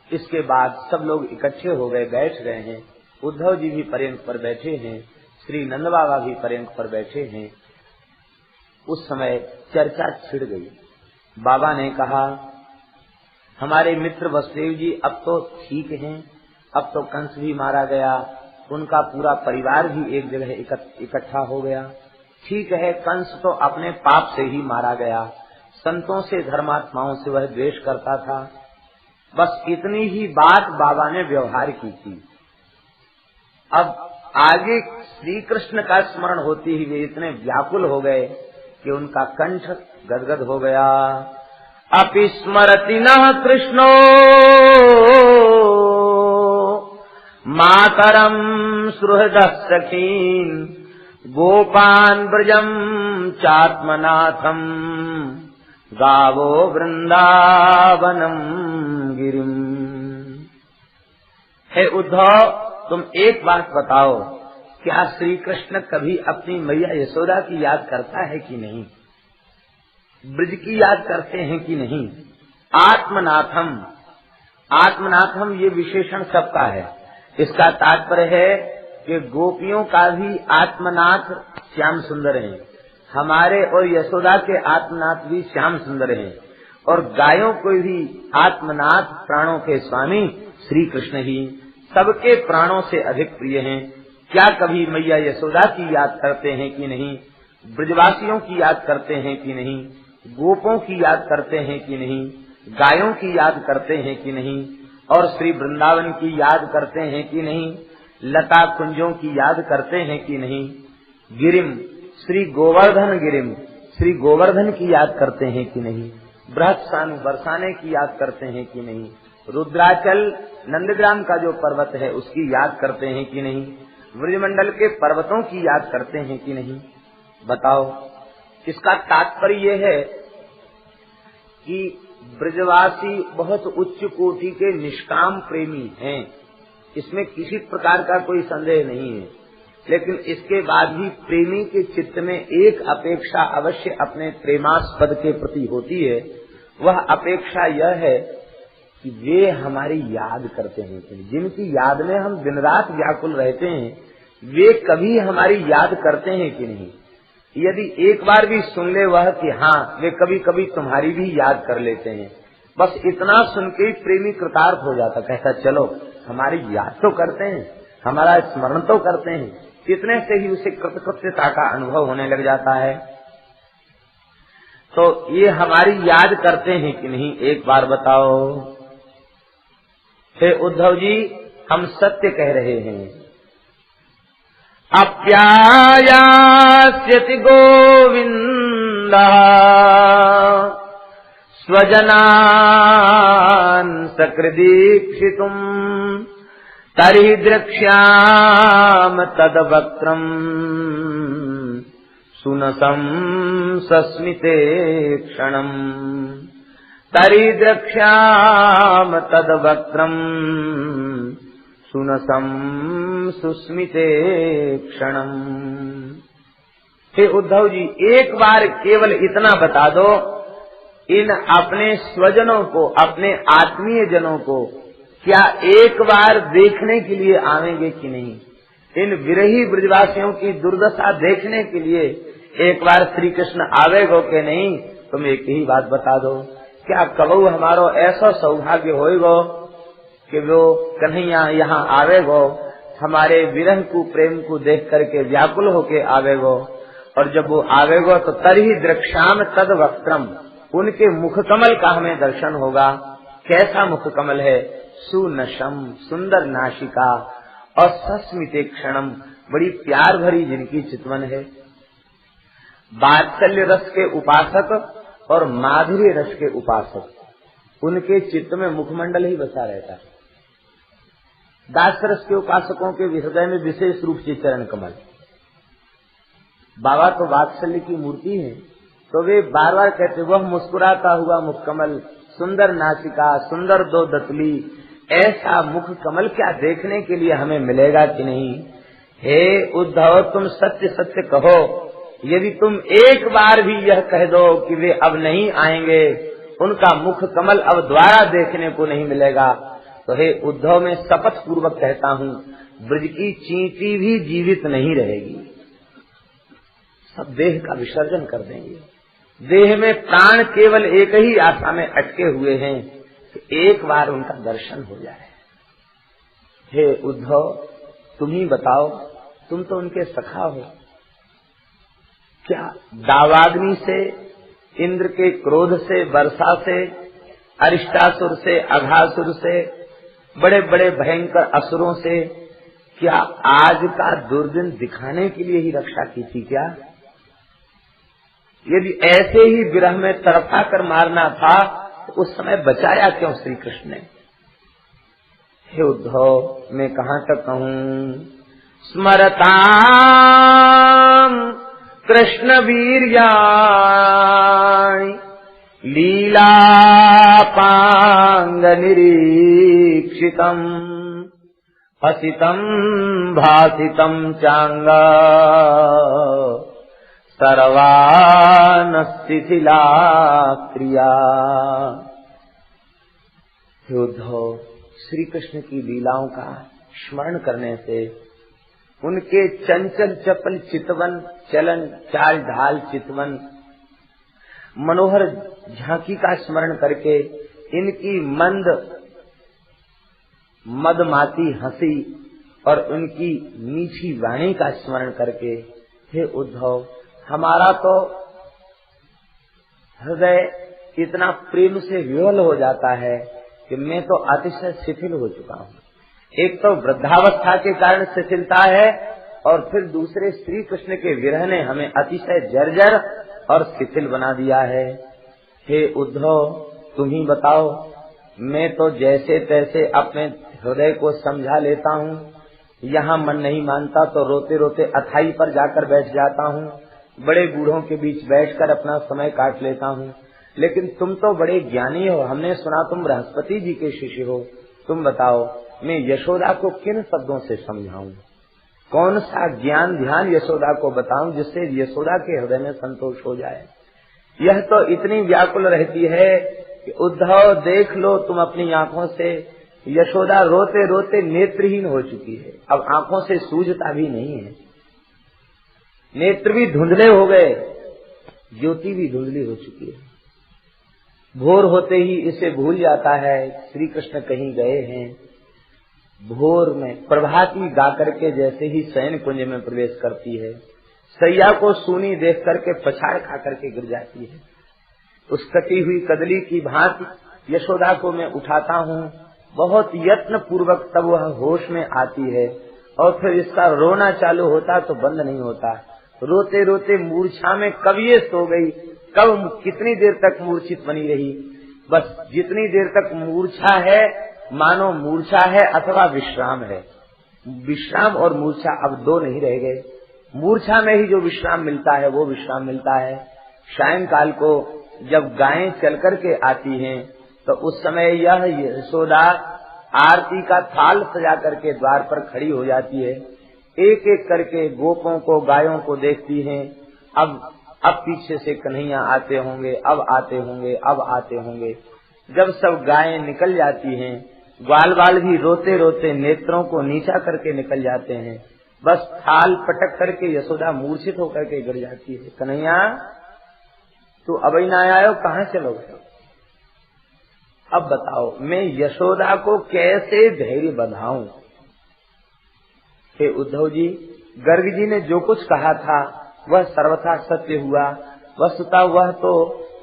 इसके बाद सब लोग इकट्ठे हो गए, बैठ गए हैं। उद्धव जी भी पर्यंत पर बैठे हैं, श्री नंद बाबा भी पर्यंत पर बैठे हैं। उस समय चर्चा छिड़ गई। बाबा ने कहा हमारे मित्र वसुदेव जी अब तो ठीक हैं, अब तो कंस भी मारा गया, उनका पूरा परिवार भी एक जगह इकट्ठा हो गया। ठीक है, कंस तो अपने पाप से ही मारा गया, संतों से धर्मात्माओं से वह द्वेष करता था। बस इतनी ही बात बाबा ने व्यवहार की थी। अब आगे श्री कृष्ण का स्मरण होते ही वे इतने व्याकुल हो गए कि उनका कंठ गदगद हो गया। अपि स्मरति न कृष्णो मातरम सुहृदः सखीन गोपान ब्रजम चात्मनाथम गावो वृंदावनम गिरिम। हे उद्धव, तुम एक बात बताओ, क्या श्री कृष्ण कभी अपनी मैया यशोदा की याद करता है कि नहीं? ब्रज की याद करते हैं कि नहीं। आत्मनाथम, आत्मनाथम ये विशेषण सबका है। इसका तात्पर्य है कि गोपियों का भी आत्मनाथ श्याम सुंदर है, हमारे और यशोदा के आत्मनाथ भी श्याम सुंदर हैं, और गायों को भी आत्मनाथ प्राणों के स्वामी श्री कृष्ण ही सबके प्राणों से अधिक प्रिय हैं। क्या कभी मैया यशोदा की याद करते हैं कि नहीं, ब्रजवासियों की याद करते हैं कि नहीं, गोपों की याद करते हैं कि नहीं, गायों की याद करते हैं कि नहीं, और श्री वृंदावन की याद करते हैं कि नहीं, लता कुंजों की याद करते हैं कि नहीं, गिरिम श्री गोवर्धन गिरिम श्री गोवर्धन की याद करते हैं कि नहीं, बृहस्पति बरसाने की याद करते हैं कि नहीं, रुद्राचल नंदग्राम का जो पर्वत है उसकी याद करते हैं कि नहीं, ब्रजमंडल के पर्वतों की याद करते हैं कि नहीं। बताओ, इसका तात्पर्य यह है कि ब्रजवासी बहुत उच्च कोटि के निष्काम प्रेमी हैं, इसमें किसी प्रकार का कोई संदेह नहीं है। लेकिन इसके बाद भी प्रेमी के चित्त में एक अपेक्षा अवश्य अपने प्रेमास्पद के प्रति होती है। वह अपेक्षा यह है कि वे हमारी याद करते हैं, जिनकी याद में हम दिन रात व्याकुल रहते हैं, वे कभी हमारी याद करते हैं कि नहीं। यदि एक बार भी सुन ले वह कि हाँ वे कभी कभी तुम्हारी भी याद कर लेते हैं, बस इतना सुन के प्रेमी कृतार्थ हो जाता, कहता चलो हमारी याद तो करते हैं, हमारा स्मरण तो करते हैं, इतने से ही उसे कृतकृत्यता का अनुभव होने लग जाता है। तो ये हमारी याद करते हैं कि नहीं, एक बार बताओ। हे उद्धव जी, हम सत्य कह रहे हैं। अप्यायास्यति गोविंदः स्वजनान् सकृदीक्षितुम् तर्हि द्रक्ष्याम तद्वक्त्रम् सुनसं सस्मिते क्षणम् तर्हि द्रक्ष्याम तद्वक्त्रम् सुनसं सुस्मिते क्षणम्। हे उद्धव जी, एक बार केवल इतना बता दो, इन अपने स्वजनों को, अपने आत्मीय जनों को क्या एक बार देखने के लिए आवेंगे कि नहीं। इन विरही ब्रजवासियों की दुर्दशा देखने के लिए एक बार श्री कृष्ण आवेगो के नहीं। तुम एक ही बात बता दो, क्या कबहू हमारो ऐसा सौभाग्य होएगो कि वो कन्हैया यहाँ आवेगो, हमारे विरह को प्रेम को देख करके व्याकुल होके आवेगो, और जब वो आवेगो तो तरही द्रक्ष्याम तद वक्त्रम, उनके मुख कमल का हमें दर्शन होगा। कैसा मुख कमल है, सुनशम सुंदर नाशिका, और सस्मिते क्षणम बड़ी प्यार भरी जिनकी चितवन है। वात्सल्य रस के उपासक और माधुर्य रस के उपासक, उनके चित्त में मुखमंडल ही बसा रहता है। दास रस के उपासकों के हृदय में विशेष रूप से चरण कमल। बाबा तो वात्सल्य की मूर्ति है, तो वे बार बार कहते वह मुस्कुराता हुआ मुख कमल, सुंदर नासिका, सुंदर दो दतली, ऐसा मुख कमल क्या देखने के लिए हमें मिलेगा कि नहीं। हे उद्धव, तुम सत्य सत्य कहो, यदि तुम एक बार भी यह कह दो कि वे अब नहीं आएंगे, उनका मुख कमल अब द्वारा देखने को नहीं मिलेगा, तो हे उद्धव, मैं शपथ पूर्वक कहता हूँ, ब्रज की चींटी भी जीवित नहीं रहेगी, सब देह का विसर्जन कर देंगे। देह में प्राण केवल एक ही आशा में अटके हुए हैं कि एक बार उनका दर्शन हो जाए। हे उद्धव, तुम ही बताओ, तुम तो उनके सखा हो, क्या दावाग्नि से, इंद्र के क्रोध से, वर्षा से, अरिष्टासुर से, अघासुर से, बड़े बड़े भयंकर असुरों से क्या आज का दुर्दिन दिखाने के लिए ही रक्षा की थी क्या। यदि ऐसे ही विरह में तड़पा कर मारना था तो उस समय बचाया क्यों श्री कृष्ण ने। हे उद्धव, मैं कहाँ तक कहूँ। स्मरताम कृष्ण वीर्याणि लीलापांग निरीक्षितम् हसितम् भासितम् चांगा सर्वान् शिथिला क्रिया। हे उद्धव, श्री कृष्ण की लीलाओं का स्मरण करने से, उनके चंचल चपल चितवन, चलन चाल ढाल चितवन, मनोहर झांकी का स्मरण करके, इनकी मंद मदमाती हंसी और उनकी मीठी वाणी का स्मरण करके, हे उद्धव, हमारा तो हृदय इतना प्रेम से विह्वल हो जाता है कि मैं तो अतिशय शिथिल हो चुका हूँ। एक तो वृद्धावस्था के कारण शिथिलता है, और फिर दूसरे श्री कृष्ण के विरह ने हमें अतिशय जर्जर और शिथिल बना दिया है। हे उद्धव, तुम ही बताओ, मैं तो जैसे तैसे अपने हृदय को समझा लेता हूँ, यहाँ मन नहीं मानता तो रोते रोते अथाई पर जाकर बैठ जाता हूँ, बड़े बूढ़ों के बीच बैठकर अपना समय काट लेता हूँ। लेकिन तुम तो बड़े ज्ञानी हो, हमने सुना तुम बृहस्पति जी के शिष्य हो। तुम बताओ, मैं यशोदा को किन शब्दों से समझाऊं? कौन सा ज्ञान ध्यान यशोदा को बताऊं जिससे यशोदा के हृदय में संतोष हो जाए? यह तो इतनी व्याकुल रहती है कि उद्धव देख लो तुम अपनी आंखों से, यशोदा रोते रोते नेत्रहीन हो चुकी है, अब आंखों से सूझता भी नहीं है, नेत्र भी धुंधले हो गए, ज्योति भी धुंधली हो चुकी है। भोर होते ही इसे भूल जाता है श्री कृष्ण कहीं गए हैं। भोर में प्रभाती गा करके जैसे ही शयन कुंज में प्रवेश करती है, सैया को सूनी देख करके पछाड़ खा करके गिर जाती है। उस कटी हुई कदली की भांति यशोदा को मैं उठाता हूँ, बहुत यत्न पूर्वक तब वह होश में आती है, और फिर इसका रोना चालू होता तो बंद नहीं होता। रोते रोते मूर्छा में कब ये सो गई, कब कितनी देर तक मूर्छित बनी रही, बस जितनी देर तक मूर्छा है मानो मूर्छा है अथवा विश्राम है। विश्राम और मूर्छा अब दो नहीं रह गए। मूर्छा में ही जो विश्राम मिलता है वो विश्राम मिलता है। सायंकाल को जब गायें चल करके आती हैं तो उस समय यह यशोदा आरती का थाल सजा करके द्वार पर खड़ी हो जाती है, एक एक करके गोपों को गायों को देखती हैं। अब पीछे से कन्हैया आते होंगे, अब आते होंगे, अब आते होंगे। जब सब गायें निकल जाती हैं, ग्वाल बाल भी रोते रोते नेत्रों को नीचा करके निकल जाते हैं, बस थाल पटक करके यशोदा मूर्छित होकर के गिर जाती है। कन्हैया तू अभी ना आयो, कहाँ चलो गए? अब बताओ मैं यशोदा को कैसे धैर्य बंधाऊं? हे उद्धव जी, गर्ग जी ने जो कुछ कहा था वह सर्वथा सत्य हुआ। वस्तुतः वह तो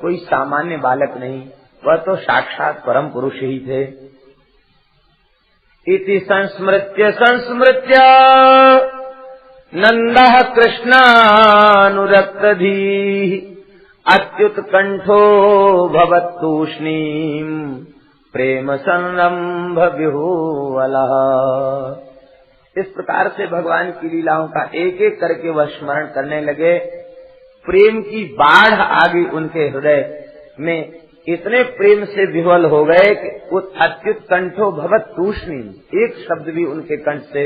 कोई सामान्य बालक नहीं, वह तो साक्षात परम पुरुष ही थे। इति संस्मृत्य संस्मृत्य नंदः कृष्णानुरक्तधीः अत्युत्कंठो भवत्तूष्णीं प्रेम संरंभ विहुवलः। इस प्रकार से भगवान की लीलाओं का एक एक करके वह स्मरण करने लगे। प्रेम की बाढ़ आ गई उनके हृदय में, इतने प्रेम से विह्वल हो गए कि उस अत्युत्कंठो भवत तूष्णीं, एक शब्द भी उनके कंठ से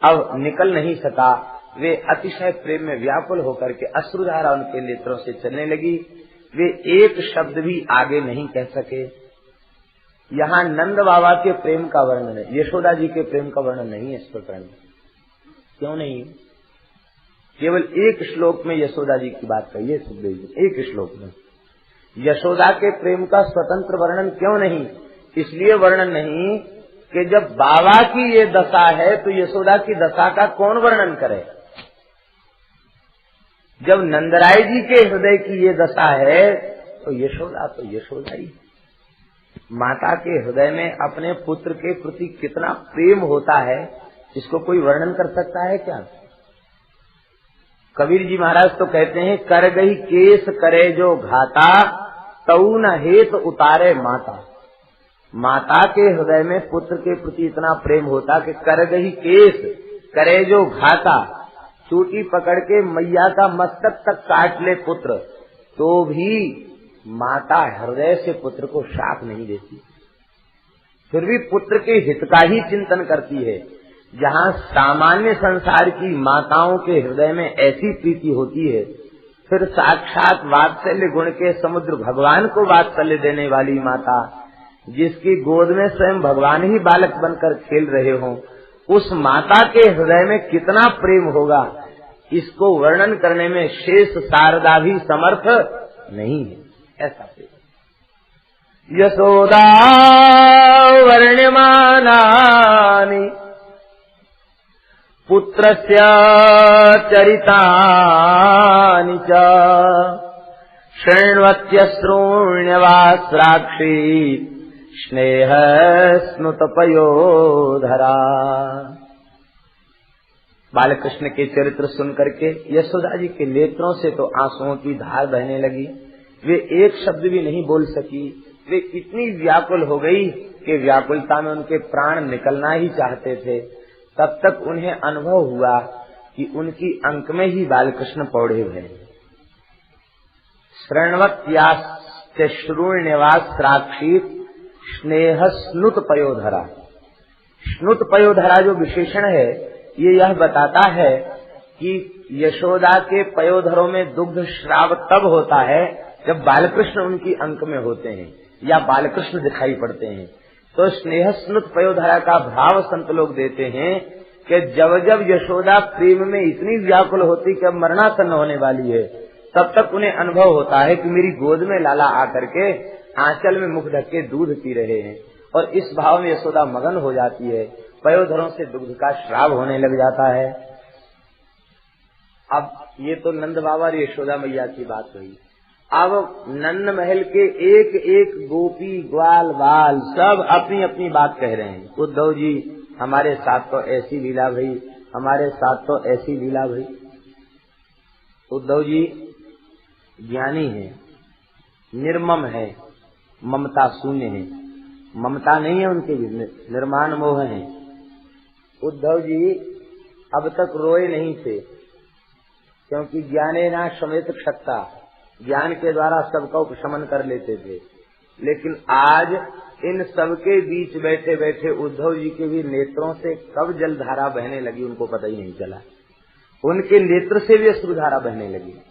अब निकल नहीं सका। वे अतिशय प्रेम में व्याकुल होकर के अश्रुधारा उनके नेत्रों से चलने लगी। वे एक शब्द भी आगे नहीं कह सके। यहाँ नंद बाबा के प्रेम का वर्णन है, यशोदा जी के प्रेम का वर्णन नहीं है इस प्रकरण में। क्यों नहीं? केवल एक श्लोक में यशोदा जी की बात कही है सुखदेव जी, एक श्लोक में। यशोदा के प्रेम का स्वतंत्र वर्णन क्यों नहीं? इसलिए वर्णन नहीं कि जब बाबा की ये दशा है तो यशोदा की दशा का कौन वर्णन करे। जब नंदराय जी के हृदय की ये दशा है तो यशोदा ही। माता के हृदय में अपने पुत्र के प्रति कितना प्रेम होता है, इसको कोई वर्णन कर सकता है क्या? कबीर जी महाराज तो कहते हैं, कर गई केस करे जो घाता तऊ न हेत उतारे माता। माता के हृदय में पुत्र के प्रति इतना प्रेम होता कि कर गई केस करे जो घाता, चूटी पकड़ के मैया का मस्तक तक काट ले पुत्र, तो भी माता हृदय से पुत्र को शाप नहीं देती, फिर भी पुत्र के हित का ही चिंतन करती है। जहाँ सामान्य संसार की माताओं के हृदय में ऐसी प्रीति होती है फिर साक्षात वात्सल्य गुण के समुद्र भगवान को वात्सल्य देने वाली माता, जिसकी गोद में स्वयं भगवान ही बालक बनकर खेल रहे हों, उस माता के हृदय में कितना प्रेम होगा, इसको वर्णन करने में शेष शारदा भी समर्थ नहीं है। ऐसा प्रेम यशोदा वर्ण्यमानानि पुत्रस्य चरितानि च शृण्वत्यश्रूण्यवास्राक्षी स्नेह स्नुतपयोधरा। बालकृष्ण के चरित्र सुन करके यशोदा जी के नेत्रों से तो आंसुओं की धार बहने लगी। वे एक शब्द भी नहीं बोल सकी। वे इतनी व्याकुल हो गई कि व्याकुलता में उनके प्राण निकलना ही चाहते थे। तब तक उन्हें अनुभव हुआ कि उनकी अंक में ही बालकृष्ण पौड़े हुए हैं। श्रृण्वत्याश्रूण्यवास साक्षी स्नेह स्नुत पयोधरा। स्नुत पयोधरा जो विशेषण है, ये यह बताता है कि यशोदा के पयोधरों में दुग्ध श्राव तब होता है जब बालकृष्ण उनकी अंक में होते हैं या बालकृष्ण दिखाई पड़ते हैं। तो स्नेह स्नुत पयोधरा का भाव संत लोग देते हैं कि जब जब यशोदा प्रेम में इतनी व्याकुल होती कि अब मरणासन्न होने वाली है, तब तक उन्हें अनुभव होता है कि मेरी गोद में लाला आकर के आंचल में मुख ढक के दूध पी रहे हैं, और इस भाव में यशोदा मगन हो जाती है। पयोधरों से दुग्ध का श्राव होने लग जाता है। अब ये तो नंद बाबा और यशोदा मैया की बात हुई। अब नंद महल के एक एक गोपी ग्वाल बाल सब अपनी अपनी बात कह रहे हैं। उद्धव जी हमारे साथ तो ऐसी लीला भई, हमारे साथ तो ऐसी लीला भई। उद्धव जी ज्ञानी है, निर्मम है, ममता शून्य है। ममता नहीं है उनके, निर्माण मोह है। उद्धव जी अब तक रोए नहीं थे, क्योंकि ज्ञानेना शमित क्षत्ता, ज्ञान के द्वारा सबका उपशमन कर लेते थे। लेकिन आज इन सबके बीच बैठे बैठे उद्धव जी के भी नेत्रों से कब जलधारा बहने लगी उनको पता ही नहीं चला। उनके नेत्र से भी अश्रुधारा बहने लगी।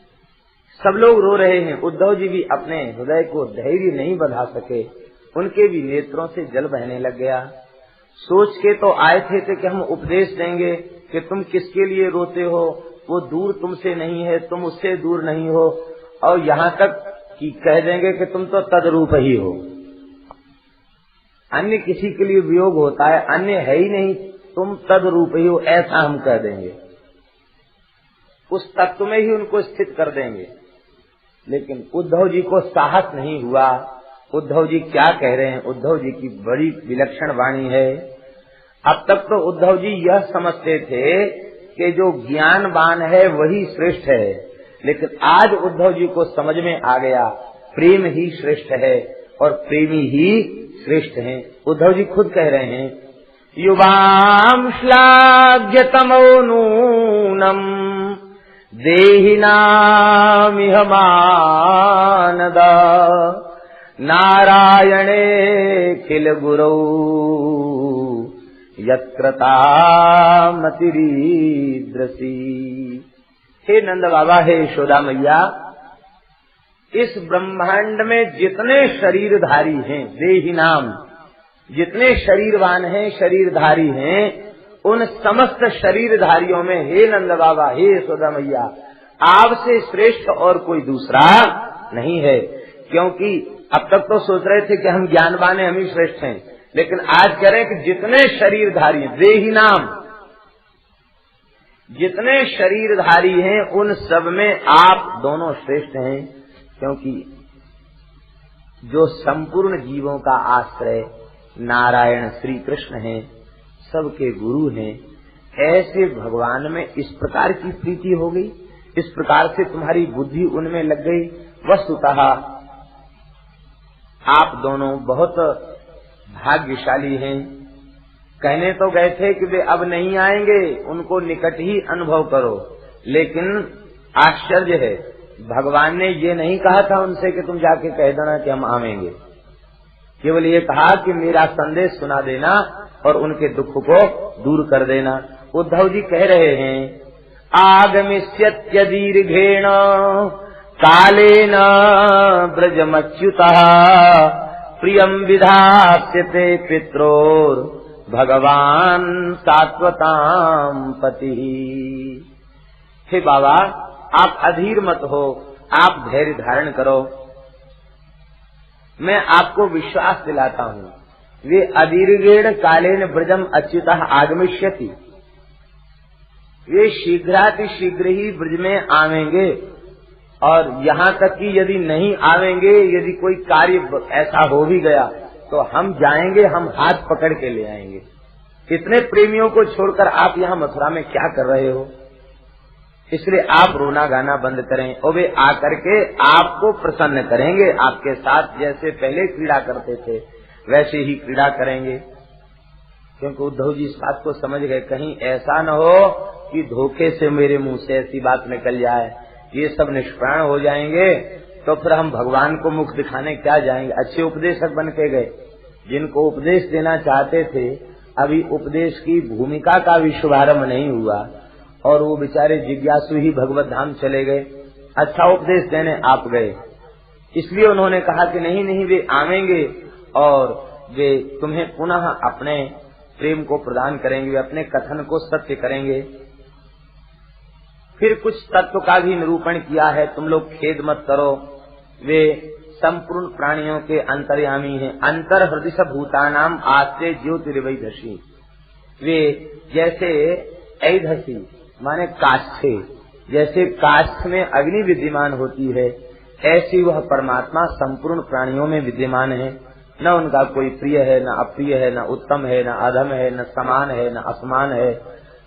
सब लोग रो रहे हैं। उद्धव जी भी अपने हृदय को धैर्य नहीं बढ़ा सके, उनके भी नेत्रों से जल बहने लग गया। सोच के तो आए थे कि हम उपदेश देंगे कि तुम किसके लिए रोते हो, वो दूर तुमसे नहीं है, तुम उससे दूर नहीं हो, और यहाँ तक कि कह देंगे कि तुम तो तदरूप ही हो। अन्य किसी के लिए वियोग होता है, अन्य है ही नहीं, तुम तदरूप ही हो, ऐसा हम कह देंगे। उस तत्व में ही उनको स्थित कर देंगे। लेकिन उद्धव जी को साहस नहीं हुआ। उद्धव जी क्या कह रहे हैं? उद्धव जी की बड़ी विलक्षण वाणी है। अब तक तो उद्धव जी यह समझते थे कि जो ज्ञानवान है वही श्रेष्ठ है, लेकिन आज उद्धव जी को समझ में आ गया प्रेम ही श्रेष्ठ है और प्रेमी ही श्रेष्ठ हैं। उद्धव जी खुद कह रहे हैं, युवाम श्लाघ्य तमो नूनम देहिनामिह मानद नारायणे खिल गुरौ यत्कृतामतिरीद्रसी। हे नंद बाबा, हे यशोदा मैया, इस ब्रह्मांड में जितने शरीरधारी हैं, देही नाम, जितने शरीरवान हैं, शरीरधारी हैं, उन समस्त शरीरधारियों में हे नंद बाबा, हे यशोदा मैया, आपसे श्रेष्ठ और कोई दूसरा नहीं है। क्योंकि अब तक तो सोच रहे थे कि हम ज्ञानवान हैं, हम ही श्रेष्ठ हैं, लेकिन आज कह रहे हैं कि जितने शरीरधारी, देही नाम, जितने शरीरधारी हैं उन सब में आप दोनों श्रेष्ठ हैं। क्योंकि जो संपूर्ण जीवों का आश्रय नारायण श्री कृष्ण हैं, सबके गुरु हैं, ऐसे भगवान में इस प्रकार की प्रीति हो गई, इस प्रकार से तुम्हारी बुद्धि उनमें लग गई। वस्तुतः आप दोनों बहुत भाग्यशाली हैं। कहने तो गए थे कि वे अब नहीं आएंगे, उनको निकट ही अनुभव करो, लेकिन आश्चर्य है, भगवान ने ये नहीं कहा था उनसे कि तुम जाके कह देना कि हम आवेंगे। केवल ये कहा कि मेरा संदेश सुना देना और उनके दुख को दूर कर देना। उद्धव जी कह रहे हैं, आगमिष्यत्य दीर्घेण कालेन ब्रजमच्युतः प्रियं विधास्यते पित्रोर भगवान सात्वतां पति। हे बाबा, आप अधीर मत हो, आप धैर्य धारण करो। मैं आपको विश्वास दिलाता हूँ, वे अदीर्घेण कालेन ब्रजम अच्युतः आगमिष्यति, वे शीघ्रातिशीघ्र ही ब्रज में आवेंगे। और यहाँ तक कि यदि नहीं आवेंगे, यदि कोई कार्य ऐसा हो भी गया तो हम जाएंगे, हम हाथ पकड़ के ले आएंगे। इतने प्रेमियों को छोड़कर आप यहाँ मथुरा में क्या कर रहे हो? इसलिए आप रोना गाना बंद करें और वे आकर के आपको प्रसन्न करेंगे। आपके साथ जैसे पहले क्रीड़ा करते थे वैसे ही क्रीड़ा करेंगे। क्योंकि उद्धव जी इस बात को समझ गए, कहीं ऐसा न हो कि धोखे से मेरे मुंह से ऐसी बात निकल जाए, ये सब निष्प्राण हो जाएंगे तो फिर हम भगवान को मुख दिखाने क्या जाएंगे। अच्छे उपदेशक बन के गए, जिनको उपदेश देना चाहते थे, अभी उपदेश की भूमिका का भी शुभारंभ नहीं हुआ और वो बेचारे जिज्ञासु ही भगवत धाम चले गए। अच्छा उपदेश देने आप गए, इसलिए उन्होंने कहा कि नहीं नहीं, वे आवेंगे और वे तुम्हें पुनः अपने प्रेम को प्रदान करेंगे, वे अपने कथन को सत्य करेंगे। फिर कुछ तत्व का भी निरूपण किया है, तुम लोग खेद मत करो, वे संपूर्ण प्राणियों के अंतर्यामी हैं। अंतर हृदय भूतानाम आस्ते ज्योतिर्वैधसी, वे जैसे ऐधसी माने काष्ठे, जैसे काष्ठ में अग्नि विद्यमान होती है, ऐसी वह परमात्मा संपूर्ण प्राणियों में विद्यमान है। न उनका कोई प्रिय है, न अप्रिय है, न उत्तम है, न अधम है, न समान है, न असमान है,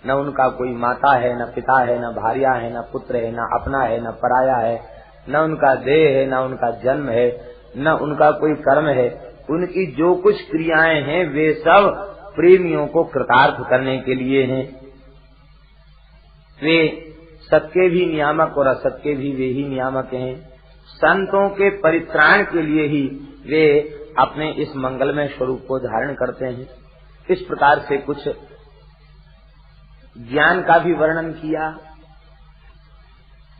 न उनका कोई माता है, न पिता है, न भार्या है, न पुत्र है, न अपना है, न पराया है, न उनका देह है, न उनका जन्म है, न उनका कोई कर्म है। उनकी जो कुछ क्रियाएं हैं वे सब प्रेमियों को कृतार्थ करने के लिए हैं। वे सत के भी नियामक और असत के भी वे ही नियामक हैं। संतों के परित्राण के लिए ही वे अपने इस मंगलमय स्वरूप को धारण करते हैं। इस प्रकार से कुछ ज्ञान का भी वर्णन किया,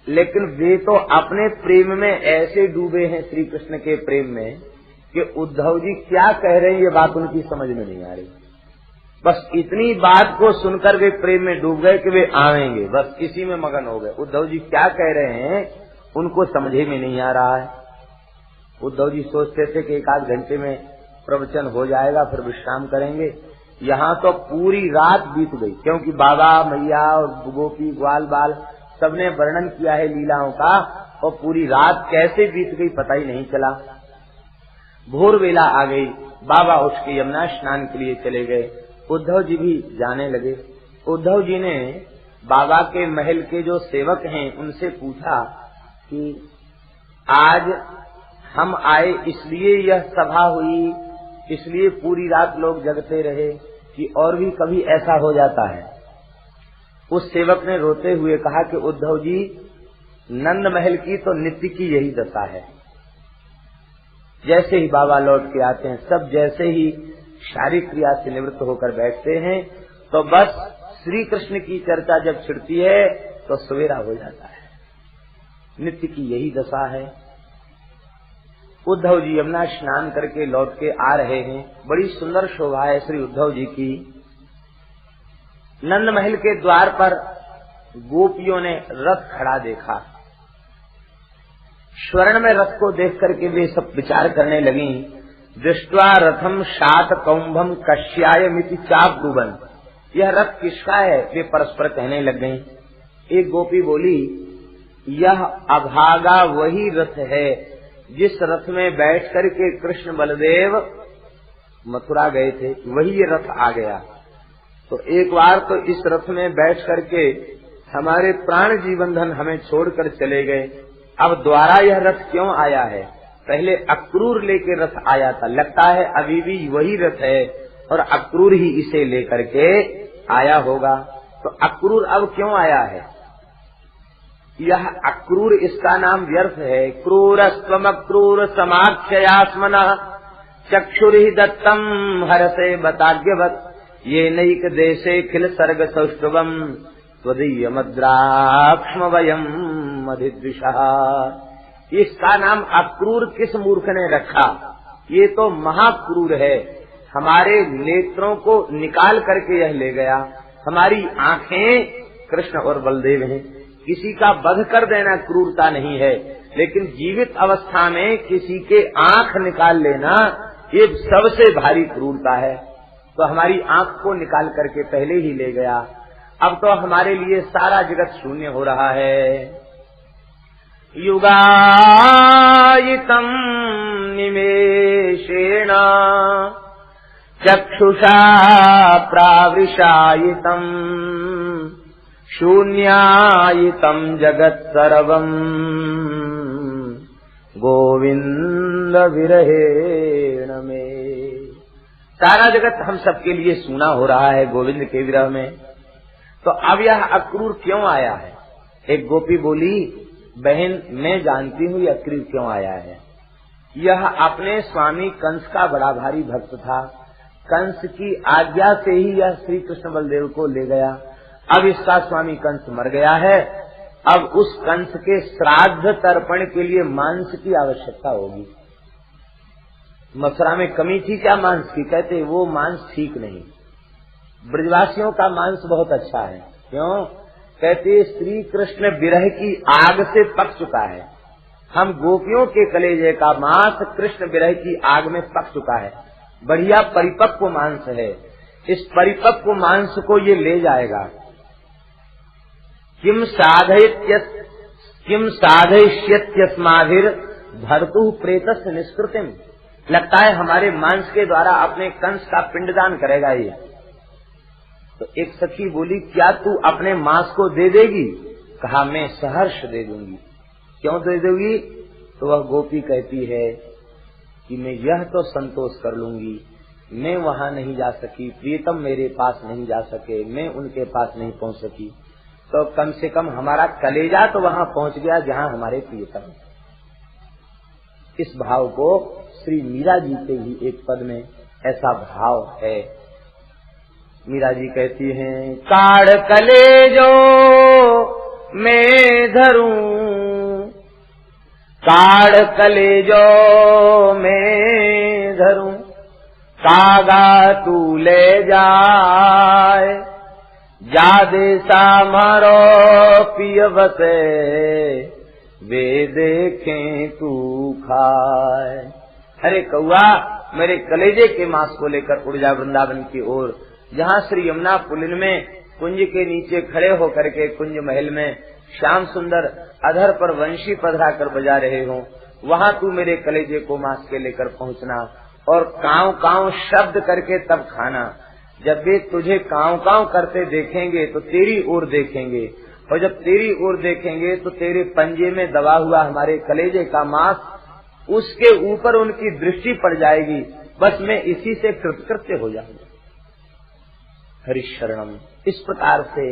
लेकिन वे तो अपने प्रेम में ऐसे डूबे हैं श्री कृष्ण के प्रेम में कि उद्धव जी क्या कह रहे हैं ये बात उनकी समझ में नहीं आ रही। बस इतनी बात को सुनकर वे प्रेम में डूब गए कि वे आवेंगे, बस इसी में मगन हो गए। उद्धव जी क्या कह रहे हैं उनको समझे में नहीं आ रहा है। उद्धव जी सोचते थे कि एक आध घंटे में प्रवचन हो जाएगा, फिर विश्राम करेंगे। यहाँ तो पूरी रात बीत गई, क्योंकि बाबा मैया और गोपी ग्वाल बाल सबने वर्णन किया है लीलाओं का, और पूरी रात कैसे बीत गई पता ही नहीं चला। भोर वेला आ गई, बाबा उठ के यमुना स्नान के लिए चले गए, उद्धव जी भी जाने लगे। उद्धव जी ने बाबा के महल के जो सेवक हैं उनसे पूछा कि आज हम आए इसलिए यह सभा हुई, इसलिए पूरी रात लोग जगते रहे, कि और भी कभी ऐसा हो जाता है? उस सेवक ने रोते हुए कहा कि उद्धव जी, नंद महल की तो नित्य की यही दशा है। जैसे ही बाबा लौट के आते हैं, सब जैसे ही शारीरिक क्रिया से निवृत्त होकर बैठते हैं तो बस श्री कृष्ण की चर्चा जब छिड़ती है तो सवेरा हो जाता है। नित्य की यही दशा है। उद्धव जी यमुना स्नान करके लौट के आ रहे हैं। बड़ी सुंदर शोभा है श्री उद्धव जी की। नंद महल के द्वार पर गोपियों ने रथ खड़ा देखा। स्वर्ण में रथ को देख करके वे सब विचार करने लगी। दृष्ट्वा रथम शात कौंभम कश्याय मिति चाप डूबन, यह रथ किसका है? वे परस्पर कहने लग गई। एक गोपी बोली, यह अभागा वही रथ है जिस रथ में बैठ करके कृष्ण बलदेव मथुरा गए थे, वही ये रथ आ गया। तो एक बार तो इस रथ में बैठ करके हमारे प्राण जीवनधन हमें छोड़कर चले गए, अब दोबारा यह रथ क्यों आया है? पहले अक्रूर लेके रथ आया था, लगता है अभी भी वही रथ है और अक्रूर ही इसे लेकर के आया होगा। तो अक्रूर अब क्यों आया है? यह अक्रूर इसका नाम व्यर्थ है। क्रूरस्त्वमक्रूर समाख्ययास्मनः चक्षुर्हि दत्तम हरसे बताग्यवत् ये नैक देशे खिल सर्ग सौष्ठवम् त्वदीय मद्राक्ष्म वयम् अधिद्विषः। इसका नाम अक्रूर किस मूर्ख ने रखा? ये तो महाक्रूर है। हमारे नेत्रों को निकाल करके यह ले गया। हमारी आंखें कृष्ण और बलदेव हैं। किसी का वध कर देना क्रूरता नहीं है, लेकिन जीवित अवस्था में किसी के आंख निकाल लेना ये सबसे भारी क्रूरता है। तो हमारी आंख को निकाल करके पहले ही ले गया। अब तो हमारे लिए सारा जगत शून्य हो रहा है। युगायितम् निमेषेण चक्षुषा प्रावृषायितम् शून्यायितम् जगत् सर्वम् गोविंद विरहेण में। सारा जगत हम सबके लिए सूना हो रहा है गोविंद के विरह में। तो अब यह अक्रूर क्यों आया है? एक गोपी बोली, बहन मैं जानती हूँ ये अक्रूर क्यों आया है। यह अपने स्वामी कंस का बड़ा भारी भक्त था। कंस की आज्ञा से ही यह श्री कृष्ण बलदेव को ले गया। अब इसका स्वामी कंस मर गया है। अब उस कंस के श्राद्ध तर्पण के लिए मांस की आवश्यकता होगी। मथुरा में कमी थी क्या मांस की? कहते वो मांस ठीक नहीं। ब्रजवासियों का मांस बहुत अच्छा है। क्यों? कहते श्री कृष्ण विरह की आग से पक चुका है। हम गोपियों के कलेजे का मांस कृष्ण विरह की आग में पक चुका है। बढ़िया परिपक्व मांस है। इस परिपक्व मांस को ये ले जाएगा। किम साधयिष्यत्यस्माभिर भर्तु प्रेतस्य निष्कृतिम। लगता है हमारे मांस के द्वारा अपने कंस का पिंडदान करेगा ये। तो एक सखी बोली, क्या तू अपने मांस को दे देगी? कहा मैं सहर्ष दे दूंगी। क्यों दे दोगी? तो वह गोपी कहती है कि मैं यह तो संतोष कर लूंगी, मैं वहां नहीं जा सकी, प्रियतम मेरे पास नहीं जा सके, मैं उनके पास नहीं पहुंच सकी, तो कम से कम हमारा कलेजा तो वहां पहुंच गया जहां हमारे प्रियतम। इस भाव को श्री मीरा जी के भी एक पद में ऐसा भाव है। मीरा जी कहती हैं, काढ़ कलेजो मैं धरूं, काढ़ कलेजो मैं धरूं, कागा तू ले जाए, जा देसा मारो पिय बसे, वे देखें तू खाए। अरे कौआ, मेरे कलेजे के मांस को लेकर उड़ जा वृंदावन की ओर, जहाँ श्री यमुना पुलिन में कुंज के नीचे खड़े होकर के कुंज महल में श्याम सुंदर अधर पर वंशी पधरा कर बजा रहे हो, वहाँ तू मेरे कलेजे को मांस के लेकर पहुँचना और कांव कांव शब्द करके तब खाना। जब वे तुझे कांव कांव करते देखेंगे तो तेरी ओर देखेंगे, और जब तेरी ओर देखेंगे तो तेरे पंजे में दबा हुआ हमारे कलेजे का मांस, उसके ऊपर उनकी दृष्टि पड़ जाएगी। बस मैं इसी से कृतकृत्य हो जाऊंगा। हरिशरणम। इस प्रकार से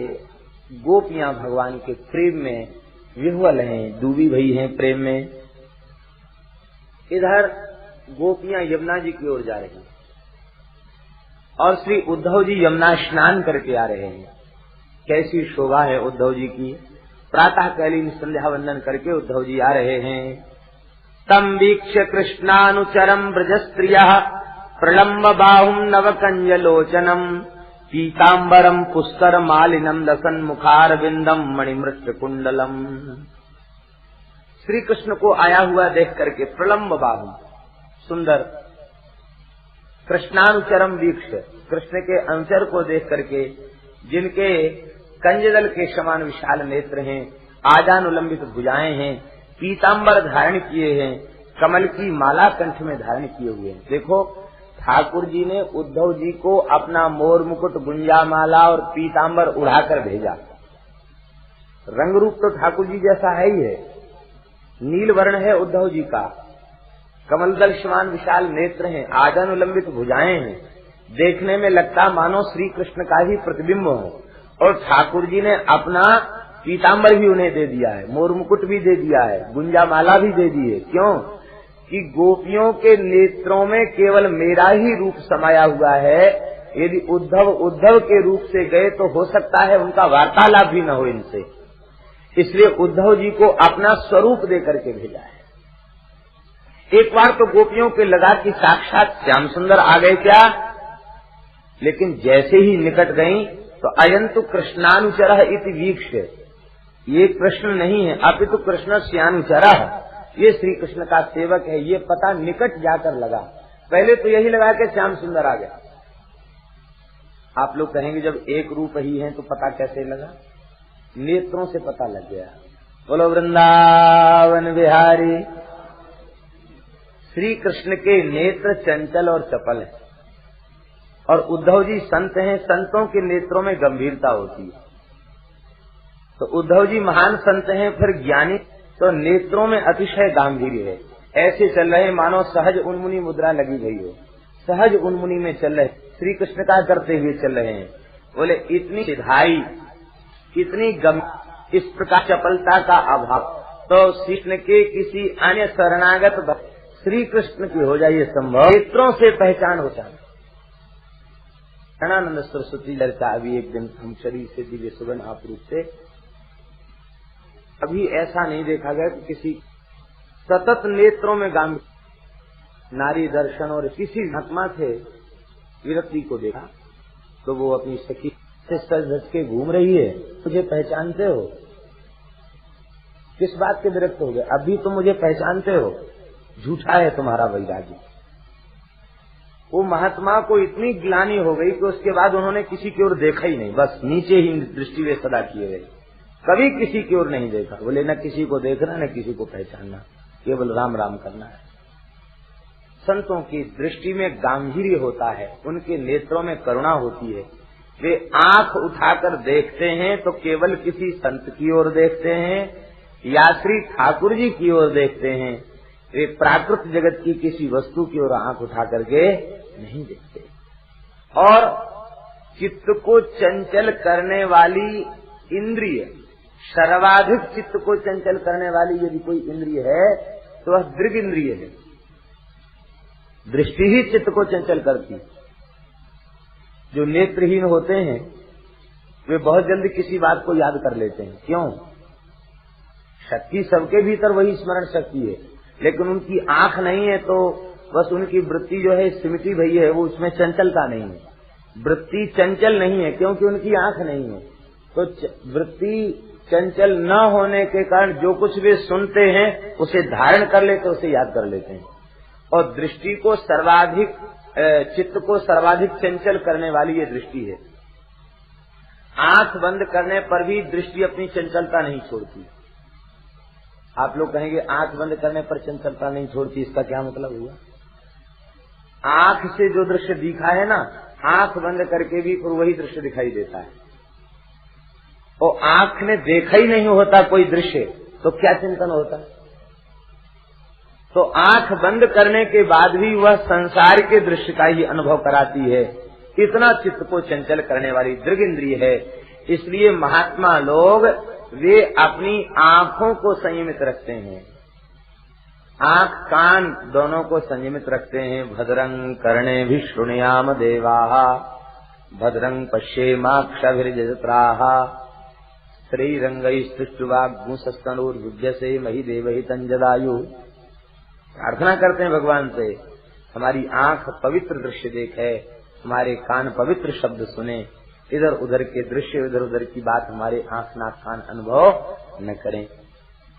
गोपियां भगवान के प्रेम में विह्वल हैं, डूबी भई हैं प्रेम में। इधर गोपियां यमुना जी की ओर जा रही हैं और श्री उद्धव जी यमुना स्नान करके आ रहे हैं। कैसी शोभा है उद्धव जी की। प्रातःकालीन संध्या वंदन करके उद्धव जी आ रहे हैं। तम वीक्ष्य कृष्णानुचरम ब्रजस्त्रियः प्रलम्ब बाहुम नवकंजलोचनम पीतांबरम पुष्कर मालिनम लसन मुखारविंदम मणिमृत कुंडलम। श्री कृष्ण को आया हुआ देख करके प्रलम्ब बाहु, सुंदर कृष्णानुचरम वीक्ष, कृष्ण के अंचर को देख करके, जिनके कंजदल के समान विशाल नेत्र हैं, आजानुलंबित भुजाएं हैं, पीतांबर धारण किए हैं, कमल की माला कंठ में धारण किए हुए हैं। देखो ठाकुर जी ने उद्धव जी को अपना मोर मुकुट, गुंजा माला और पीतांबर उड़ाकर भेजा। रंग रूप तो ठाकुर जी जैसा है ही है, नील वर्ण है उद्धव जी का, कमलदल समान विशाल नेत्र हैं, आजानुलंबित भुजाएं हैं, देखने में लगता मानो श्री कृष्ण का ही प्रतिबिंब हो। और ठाकुर जी ने अपना पीतांबर भी उन्हें दे दिया है, मोर मुकुट भी दे दिया है, गुंजा माला भी दे दी है। क्यों? कि गोपियों के नेत्रों में केवल मेरा ही रूप समाया हुआ है। यदि उद्धव उद्धव के रूप से गए तो हो सकता है उनका वार्तालाप भी न हो इनसे, इसलिए उद्धव जी को अपना स्वरूप दे करके भेजा है। एक बार तो गोपियों के लगा कि साक्षात श्याम सुंदर आ गए क्या, लेकिन जैसे ही निकट गईं तो अयंतु कृष्णानुचरः इति वीक्ष्य, ये कृष्ण नहीं है अपितु कृष्ण श्यानुचरः, ये श्री कृष्ण का सेवक है, ये पता निकट जाकर लगा। पहले तो यही लगा कि श्याम सुंदर आ गया। आप लोग कहेंगे जब एक रूप ही है तो पता कैसे लगा? नेत्रों से पता लग गया। बोलो वृंदावन बिहारी। श्री कृष्ण के नेत्र चंचल और चपल हैं, और उद्धव जी संत हैं, संतों के नेत्रों में गंभीरता होती है। तो उद्धव जी महान संत हैं, फिर ज्ञानी, तो नेत्रों में अतिशय गांधीर्य है। ऐसे चल रहे मानो सहज उन्मुनी मुद्रा लगी गई हो, सहज उन्मुनी में चल रहे, श्री कृष्ण का करते हुए चल रहे हैं। बोले इतनी सिधाई, इतनी इस प्रकार चपलता का अभाव तो कृष्ण के किसी अन्य शरणागत श्री कृष्ण की हो जाए संभव? नेत्रों से पहचान हो जाए। गणानंद सरस्वती लड़का अभी एक दिन हम शरीर से दिव्य सुगंध आप रूप से, अभी ऐसा नहीं देखा गया कि किसी सतत नेत्रों में गांधी नारी दर्शन और किसी महात्मा से विरक्ति को देखा तो वो अपनी सखी से सज धज के घूम रही है, मुझे पहचानते हो? किस बात के विरक्त हो गए? अभी तो मुझे पहचानते हो? झूठा है तुम्हारा वैराग्य। वो महात्मा को इतनी ग्लानि हो गई कि उसके बाद उन्होंने किसी की ओर देखा ही नहीं, बस नीचे ही दृष्टि वे सदा किए गए, कभी किसी की ओर नहीं देखा। बोले न किसी को देखना न किसी को पहचानना, केवल राम राम करना है। संतों की दृष्टि में गांभीर्य होता है, उनके नेत्रों में करुणा होती है। वे आंख उठाकर देखते हैं तो केवल किसी संत की ओर देखते हैं या श्री ठाकुर जी की ओर देखते हैं। वे प्राकृत जगत की किसी वस्तु की ओर आंख उठा करके नहीं देखते। और चित्त को चंचल करने वाली इंद्रिय, सर्वाधिक चित्त को चंचल करने वाली यदि कोई इंद्रिय है तो वह दृग इंद्रिय है। दृष्टि ही चित्त को चंचल करती। जो नेत्रहीन होते हैं वे बहुत जल्दी किसी बात को याद कर लेते हैं। क्यों? शक्ति सबके भीतर वही स्मरण शक्ति है, लेकिन उनकी आंख नहीं है तो बस उनकी वृत्ति जो है सिमटी भई है, वो उसमें चंचलता नहीं है। वृत्ति चंचल नहीं है क्योंकि उनकी आंख नहीं है। तो वृत्ति चंचल न होने के कारण जो कुछ वे सुनते हैं उसे धारण कर लेते, उसे याद कर लेते हैं। और दृष्टि को सर्वाधिक, चित्त को सर्वाधिक चंचल करने वाली ये दृष्टि है। आंख बंद करने पर भी दृष्टि अपनी चंचलता नहीं छोड़ती। आप लोग कहेंगे आंख बंद करने पर चंचलता नहीं छोड़ती, इसका क्या मतलब हुआ? आंख से जो दृश्य दिखा है ना, आंख बंद करके भी फिर वही दृश्य दिखाई देता है। और आंख ने देखा ही नहीं होता कोई दृश्य तो क्या चिंतन होता? तो आंख बंद करने के बाद भी वह संसार के दृश्य का ही अनुभव कराती है। इतना चित्त को चंचल करने वाली दृग इंद्रिय है। इसलिए महात्मा लोग वे अपनी आंखों को संयमित रखते हैं, आंख कान दोनों को संयमित रखते हैं। भद्रं कर्णेभिः शृणुयाम देवाः, भद्रं पश्येमाक्षभिर्यजत्राः, श्रीरंगैस्तुष्टुवाग्मुंसस्तनूर्विद्यसे मही देवहितं जदायु। प्रार्थना करते हैं भगवान से, हमारी आंख पवित्र दृश्य देखे, हमारे कान पवित्र शब्द सुने, इधर उधर के दृश्य, इधर उधर की बात हमारे आंख नाक कान अनुभव न करें।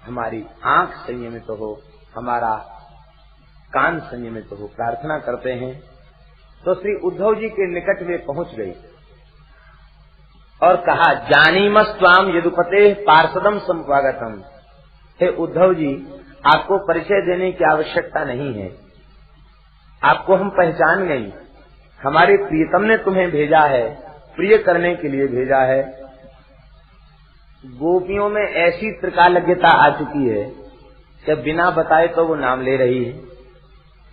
हमारी आंख संयमित हो, हमारा कान संयमित हो। प्रार्थना करते हैं। तो श्री उद्धव जी के निकट वे पहुंच गई और कहा, जानीमस्त्वाम यदुपते पार्षदम संपागतम। हे उद्धव जी, आपको परिचय देने की आवश्यकता नहीं है, आपको हम पहचान गई। हमारे प्रियतम ने तुम्हें भेजा है, प्रिय करने के लिए भेजा है। गोपियों में ऐसी त्रिकालज्ञता आ चुकी है कि बिना बताए तो वो नाम ले रही है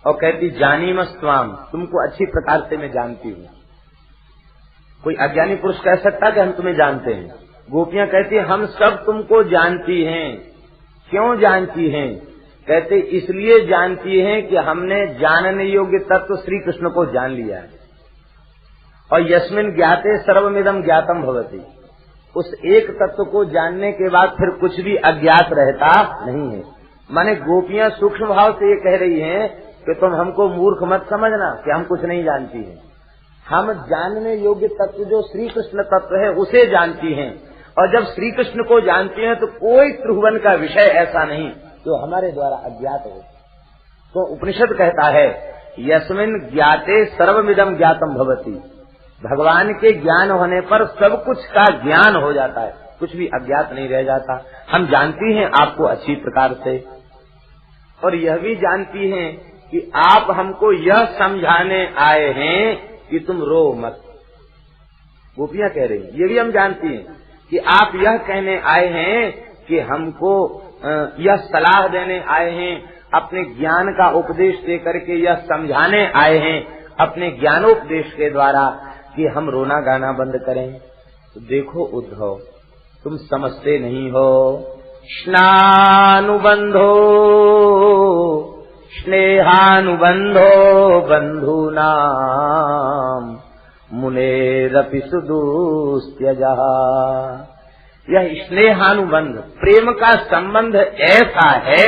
और कहती, जानीमस्त्वाम, तुमको अच्छी प्रकार से मैं जानती हूँ। कोई अज्ञानी पुरुष कह सकता कि हम तुम्हें जानते हैं? गोपियां कहती, हम सब तुमको जानती हैं। क्यों जानती हैं? कहते, इसलिए जानती हैं कि हमने जानने योग्य तत्व श्री कृष्ण को जान लिया है। और यस्मिन् ज्ञाते सर्वमिदं ज्ञातम भवति, उस एक तत्व को जानने के बाद फिर कुछ भी अज्ञात रहता नहीं है। माने गोपियां सूक्ष्म भाव से ये कह रही हैं कि तुम हमको मूर्ख मत समझना कि हम कुछ नहीं जानती हैं। हम जानने योग्य तत्व जो श्री कृष्ण तत्व है उसे जानती हैं, और जब श्री कृष्ण को जानती हैं तो कोई त्रिभुवन का विषय ऐसा नहीं जो हमारे द्वारा अज्ञात हो। तो उपनिषद कहता है यस्मिन् ज्ञाते सर्वमिदं ज्ञातम भवति, भगवान के ज्ञान होने पर सब कुछ का ज्ञान हो जाता है, कुछ भी अज्ञात नहीं रह जाता। हम जानती हैं आपको अच्छी प्रकार से, और यह भी जानती हैं कि आप हमको यह समझाने आए हैं कि तुम रो मत। गोपियां कह रही हैं, ये भी हम जानती हैं कि आप यह कहने आए हैं कि हमको यह सलाह देने आए हैं, अपने ज्ञान का उपदेश दे करके यह समझाने आए हैं अपने ज्ञानोपदेश के द्वारा कि हम रोना गाना बंद करें। तो देखो उद्धव, तुम समझते नहीं हो। स्नानुबंधो स्नेहानुबंधो बंधूनाम मुनेरपि सुदुस्त्यजः। यह स्नेहानुबंध, प्रेम का संबंध ऐसा है,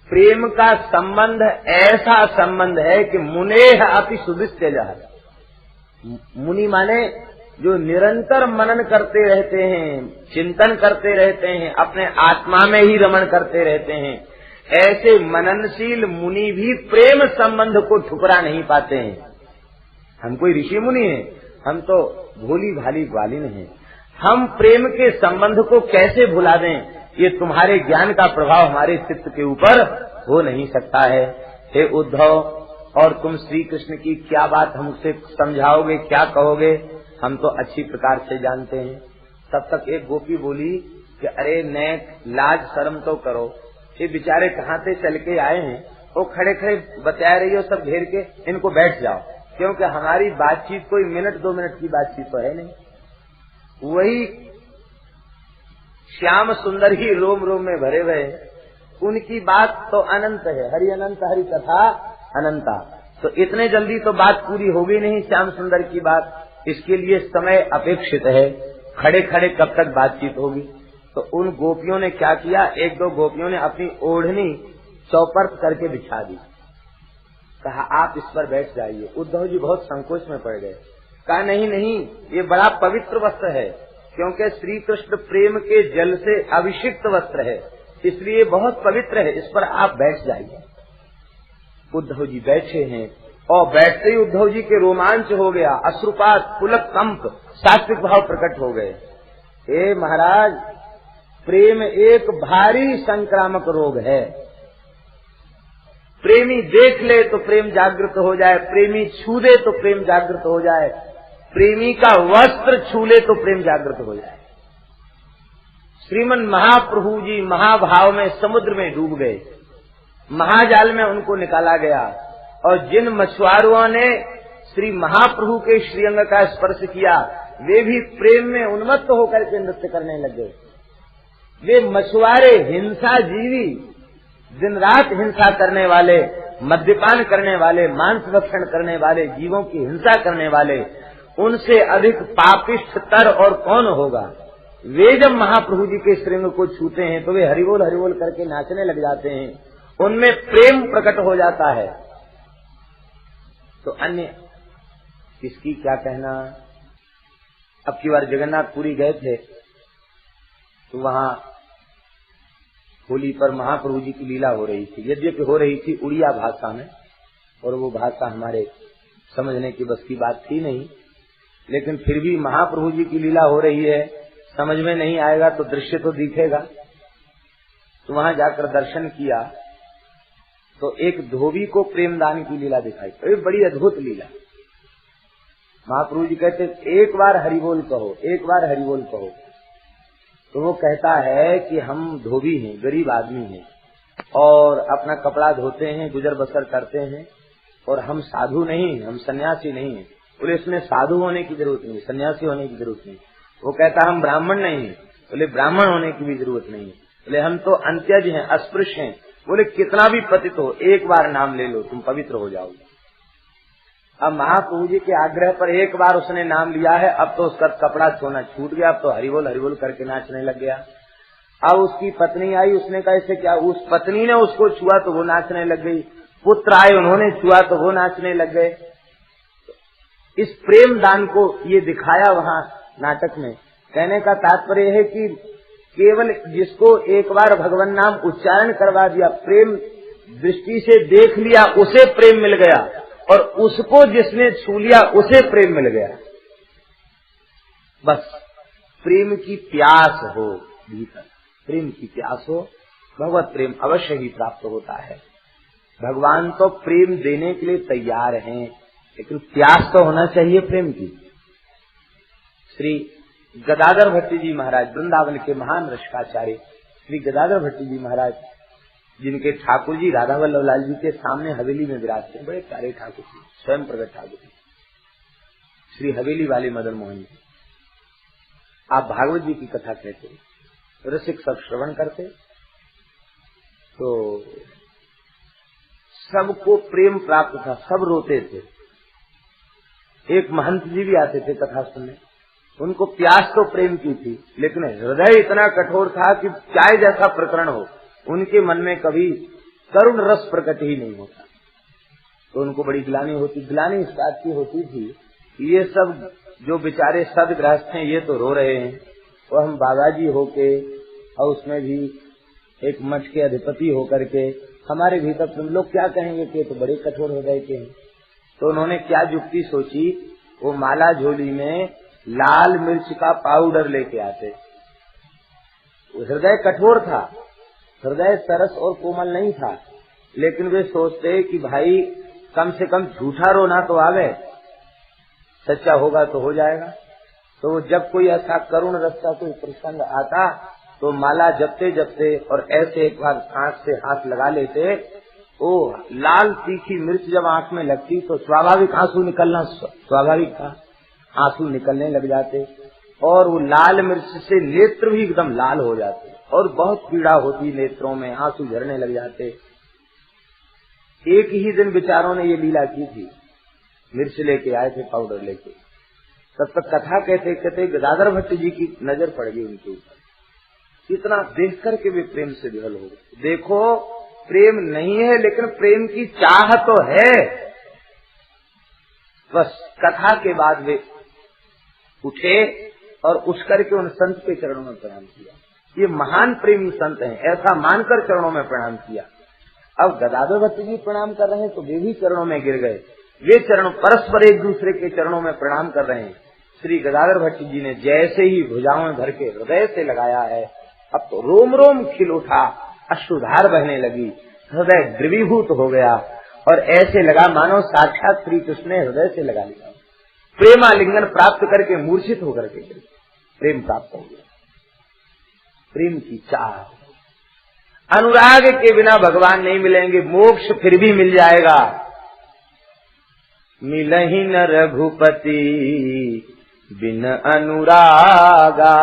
प्रेम का संबंध ऐसा संबंध है कि मुनेह अपि सुदुस्त्यजः। मुनि माने जो निरंतर मनन करते रहते हैं, चिंतन करते रहते हैं, अपने आत्मा में ही रमण करते रहते हैं, ऐसे मननशील मुनि भी प्रेम संबंध को ठुकरा नहीं पाते हैं। हम कोई ऋषि मुनि हैं, हम तो भोली भाली ग्वालिन हैं, हम प्रेम के संबंध को कैसे भुला दें? ये तुम्हारे ज्ञान का प्रभाव हमारे चित्त के ऊपर हो नहीं सकता है। हे उद्धव, और तुम श्री कृष्ण की क्या बात हमसे समझाओगे, क्या कहोगे, हम तो अच्छी प्रकार से जानते हैं। तब तक एक गोपी बोली कि अरे नेक, लाज शर्म तो करो, ये बेचारे कहाँ से चल के आए हैं, वो खड़े खड़े बता रही हो सब घेर के, इनको बैठ जाओ, क्योंकि हमारी बातचीत कोई मिनट 2 मिनट की बातचीत तो है नहीं। वही श्याम सुंदर ही रोम रोम में भरे हुए, उनकी बात तो अनंत है, हरि अनंत हरि कथा अनंता। तो इतने जल्दी तो बात पूरी होगी नहीं श्याम सुंदर की बात, इसके लिए समय अपेक्षित है, खड़े खड़े कब तक बातचीत होगी। तो उन गोपियों ने क्या किया, 1-2 गोपियों ने अपनी ओढ़नी चौपर्द करके बिछा दी, कहा आप इस पर बैठ जाइए। उद्धव जी बहुत संकोच में पड़ गए, कहा नहीं नहीं, ये बड़ा पवित्र वस्त्र है, क्योंकि श्री कृष्ण प्रेम के जल से अभिषिक्त वस्त्र है, इसलिए बहुत पवित्र है, इस पर आप बैठ जाइए। उद्धव जी बैठे हैं, और बैठते ही उद्धव जी के रोमांच हो गया, अश्रुपात, पुलक कंप, सात्विक भाव प्रकट हो गए। हे महाराज, प्रेम एक भारी संक्रामक रोग है। प्रेमी देख ले तो प्रेम जागृत हो जाए, प्रेमी छू दे तो प्रेम जागृत हो जाए, प्रेमी का वस्त्र छू ले तो प्रेम जागृत हो जाए। श्रीमन महाप्रभु जी महाभाव में समुद्र में डूब गए, महाजाल में उनको निकाला गया, और जिन मछुआरों ने श्री महाप्रभु के श्रीअंग का स्पर्श किया वे भी प्रेम में उन्मत्त होकर के नृत्य करने लगे। वे मछुआरे हिंसा जीवी, दिन रात हिंसा करने वाले, मद्यपान करने वाले, मांस भक्षण करने वाले, जीवों की हिंसा करने वाले, उनसे अधिक पापिष्ठ तर और कौन होगा। वे जब महाप्रभु जी के श्रृंग को छूते हैं तो वे हरिबोल हरिबोल करके नाचने लग जाते हैं, उनमें प्रेम प्रकट हो जाता है। तो अन्य किसकी क्या कहना। अब की बार जगन्नाथपुरी गए थे तो वहां होली पर महाप्रभु जी की लीला हो रही थी, यद्यपि हो रही थी उड़िया भाषा में, और वो भाषा हमारे समझने की बस की बात थी नहीं, लेकिन फिर भी महाप्रभु जी की लीला हो रही है, समझ में नहीं आएगा तो दृश्य तो दिखेगा। तो वहां जाकर दर्शन किया तो एक धोबी को प्रेमदान की लीला दिखाई, तो बड़ी अद्भुत लीला। महाप्रभु जी कहते एक बार हरिबोल कहो, एक बार हरिबोल कहो। तो वो कहता है कि हम धोबी हैं, गरीब आदमी हैं, और अपना कपड़ा धोते हैं, गुजर बसर करते हैं, और हम साधु नहीं, हम सन्यासी नहीं है। बोले इसमें साधु होने की जरूरत नहीं, सन्यासी होने की जरूरत नहीं। वो कहता हम ब्राह्मण नहीं है, बोले ब्राह्मण होने की भी जरूरत नहीं है। बोले हम तो अंत्यज हैं, अस्पृश्य हैं। बोले कितना भी पतित हो, एक बार नाम ले लो, तुम पवित्र हो जाओगे। अब महाप्रभु जी के आग्रह पर एक बार उसने नाम लिया है, अब तो उसका कपड़ा छोड़ना छूट गया, अब तो हरिबोल हरिबोल करके नाचने लग गया। अब उसकी पत्नी आई, उसने कहा ऐसे क्या, उस पत्नी ने उसको छुआ तो वो नाचने लग गई, पुत्र आए उन्होंने छुआ तो वो नाचने लग गए। इस प्रेम दान को ये दिखाया वहां नाटक में। कहने का तात्पर्य है कि केवल जिसको एक बार भगवान नाम उच्चारण करवा दिया, प्रेम दृष्टि से देख लिया, उसे प्रेम मिल गया, और उसको जिसने छू लिया उसे प्रेम मिल गया। बस प्रेम की प्यास हो भीतर, प्रेम की प्यास हो, भगवत प्रेम अवश्य ही प्राप्त होता है। भगवान तो प्रेम देने के लिए तैयार हैं, लेकिन प्यास तो होना चाहिए प्रेम की। श्री गदाधर भट्टी जी महाराज, वृंदावन के महान रसिकाचार्य श्री गदाधर भट्टी जी महाराज, जिनके ठाकुर जी राधा वल्लभ लाल जी के सामने हवेली में विराजते हैं, बड़े प्यारे ठाकुर जी, स्वयं प्रगट ठाकुर जी, श्री हवेली वाले मदन मोहन जी। आप भागवत जी की कथा कहते, रसिक सब श्रवण करते, तो सबको प्रेम प्राप्त था, सब रोते थे। एक महंत जी भी आते थे कथा सुनने, उनको प्यास तो प्रेम की थी, लेकिन हृदय इतना कठोर था कि चाहे जैसा प्रकरण हो, उनके मन में कभी करुण रस प्रकट ही नहीं होता। तो उनको बड़ी ग्लानि होती। ग्लानि इस बात की होती थी कि ये सब जो बेचारे सदगृहस्थ हैं, ये तो रो रहे हैं, और हम बाबाजी होके और उसमें भी एक मठ के अधिपति होकर के हमारे भीतर तुम लोग क्या कहेंगे कि तो बड़े कठोर हृदय के हैं। तो उन्होंने क्या युक्ति सोची, वो माला झोली में लाल मिर्च का पाउडर लेके आते। हृदय कठोर था, हृदय सरस और कोमल नहीं था, लेकिन वे सोचते कि भाई कम से कम झूठा रोना तो आवे, सच्चा होगा तो हो जाएगा। तो जब कोई ऐसा करुण रस का कोई प्रसंग आता तो माला जपते जपते और ऐसे एक बार आंख से हाथ लगा लेते, ओ लाल तीखी मिर्च जब आंख में लगती तो स्वाभाविक आंसू निकलना स्वाभाविक था, आंसू निकलने लग जाते, और वो लाल मिर्च से नेत्र भी एकदम लाल हो जाते, और बहुत पीड़ा होती नेत्रों में, आंसू झरने लग जाते। एक ही दिन बेचारों ने ये लीला की थी, मिर्च लेके आए थे, पाउडर लेके। तब तक कथा कहते कहते गदाधर भट्ट जी की नजर पड़ गई उनके ऊपर। इतना देख करके वे प्रेम से विहल हो गए। देखो प्रेम नहीं है, लेकिन प्रेम की चाह तो है। बस कथा के बाद वे उठे और उठ करके उन संत के चरणों में प्रणाम किया। ये महान प्रेमी संत हैं, ऐसा मानकर चरणों में प्रणाम किया। अब गदाधर भट्ट जी प्रणाम कर रहे हैं तो वे भी चरणों में गिर गए। वे चरण परस्पर एक दूसरे के चरणों में प्रणाम कर रहे हैं। श्री गदाधर भट्ट जी ने जैसे ही भुजाओं में भर के हृदय से लगाया है, अब तो रोम रोम खिल उठा, अश्रुधार बहने लगी, हृदय द्रवीभूत हो गया, और ऐसे लगा मानो साक्षात श्री कृष्ण ने हृदय से लगा लिया। प्रेमालिंगन प्राप्त करके मूर्छित होकर के प्रेम प्राप्त हो गया। प्रेम की चाह, अनुराग के बिना भगवान नहीं मिलेंगे, मोक्ष फिर भी मिल जाएगा। मिलहि न रघुपति बिन अनुरागा,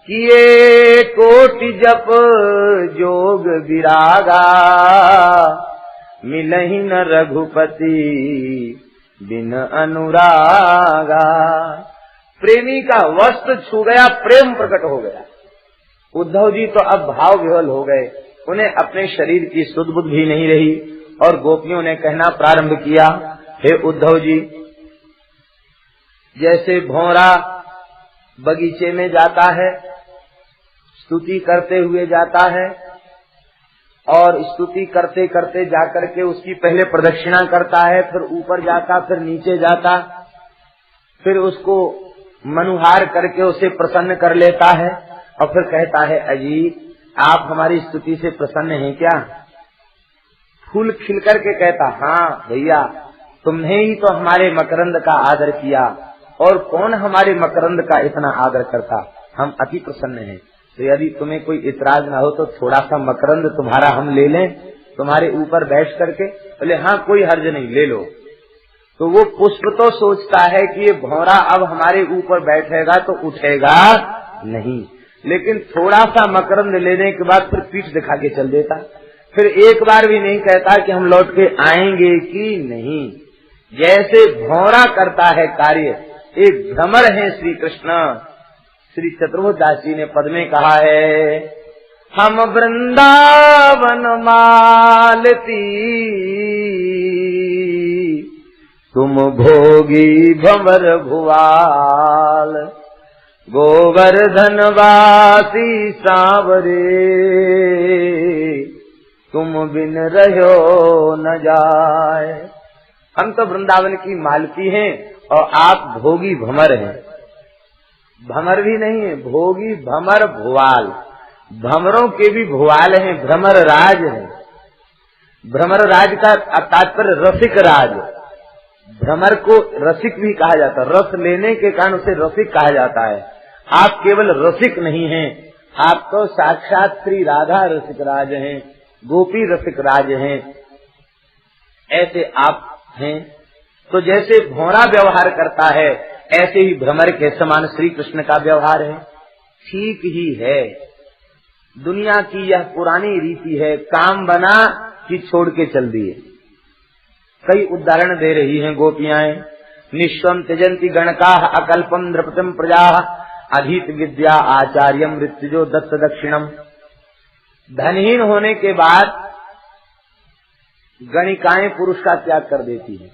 किए कोटि जप जोग विरागा। मिलहि न रघुपति बिन अनुरागा। प्रेमी का वस्त्र छू गया, प्रेम प्रकट हो गया। उद्धव जी तो अब भाव विह्वल हो गए, उन्हें अपने शरीर की सुध बुध भी नहीं रही, और गोपियों ने कहना प्रारंभ किया, हे उद्धव जी, जैसे भौरा बगीचे में जाता है, स्तुति करते हुए जाता है, और स्तुति करते करते जाकर के उसकी पहले प्रदक्षिणा करता है, फिर ऊपर जाता, फिर नीचे जाता, फिर उसको मनुहार करके उसे प्रसन्न कर लेता है, और फिर कहता है, अजी आप हमारी स्तुति से प्रसन्न हैं क्या? फूल खिल करके कहता, हाँ भैया, तुमने ही तो हमारे मकरंद का आदर किया, और कौन हमारे मकरंद का इतना आदर करता, हम अति प्रसन्न हैं। तो यदि तुम्हें कोई इतराज ना हो तो थोड़ा सा मकरंद तुम्हारा हम ले लें, तुम्हारे ऊपर बैठ करके। बोले हाँ कोई हर्ज नहीं, ले लो। तो वो पुष्प तो सोचता है कि ये भौरा अब हमारे ऊपर बैठेगा तो उठेगा नहीं, लेकिन थोड़ा सा मकरंद लेने के बाद फिर पीठ दिखा के चल देता, फिर एक बार भी नहीं कहता कि हम लौट के आएंगे कि नहीं। जैसे भौरा करता है कार्य, एक भ्रमर है श्री कृष्ण, श्री चतुर्भुजदास जी ने पद में कहा है, हम वृंदावन मालती तुम भोगी भंवर भुआल, गोवर्धन वासी सांवरे तुम बिन रहो न जाए। हम तो वृंदावन की मालती हैं और आप भोगी भंवर हैं। भंवर भी नहीं है, भोगी भंवर भुआल, भंवरों के भी भुआल हैं, भ्रमर राज है। भ्रमर राज का तात्पर्य रसिक राज। भ्रमर को रसिक भी कहा जाता है, रस लेने के कारण उसे रसिक कहा जाता है। आप केवल रसिक नहीं हैं, आप तो साक्षात श्री राधा रसिक राज हैं, गोपी रसिक राज हैं, ऐसे आप हैं। तो जैसे भौरा व्यवहार करता है ऐसे ही भ्रमर के समान श्री कृष्ण का व्यवहार है। ठीक ही है, दुनिया की यह पुरानी रीति है, काम बना कि छोड़ के चल दिए। कई उदाहरण दे रही हैं गोपियां। निश्वम त्यजंती गणका अकल्पम द्रपतम प्रजा अधीत विद्या आचार्यम मृत्युजो दत्त दक्षिणम। धनहीन होने के बाद गणिकाएं पुरुष का त्याग कर देती है,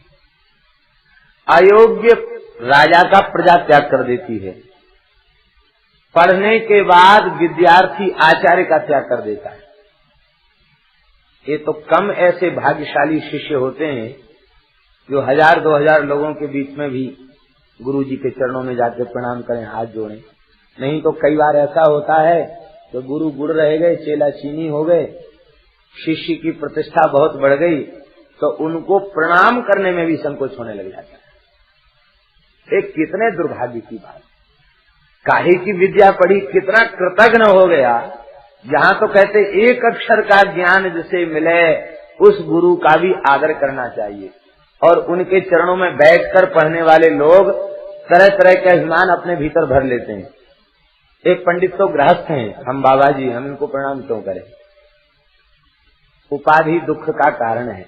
अयोग्य राजा का प्रजा त्याग कर देती है, पढ़ने के बाद विद्यार्थी आचार्य का त्याग कर देता है। ये तो कम ऐसे भाग्यशाली शिष्य होते हैं जो 1000-2000 लोगों के बीच में भी गुरु जी के चरणों में जाकर प्रणाम करें, हाथ जोड़ें। नहीं तो कई बार ऐसा होता है तो गुरु गुड़ रह गए, चेला चीनी हो गए, शिष्य की प्रतिष्ठा बहुत बढ़ गई तो उनको प्रणाम करने में भी संकोच होने लग जाता है। एक कितने दुर्भाग्य की बात, काहे की विद्या पढ़ी, कितना कृतज्ञ हो गया। जहाँ तो कहते एक अक्षर का ज्ञान जिसे मिले उस गुरु का भी आदर करना चाहिए। और उनके चरणों में बैठकर पढ़ने वाले लोग तरह तरह के अभिमान अपने भीतर भर लेते हैं। एक पंडित तो गृहस्थ हैं, हम बाबा जी, हम इनको प्रणाम क्यों करें। उपाधि दुख का कारण है।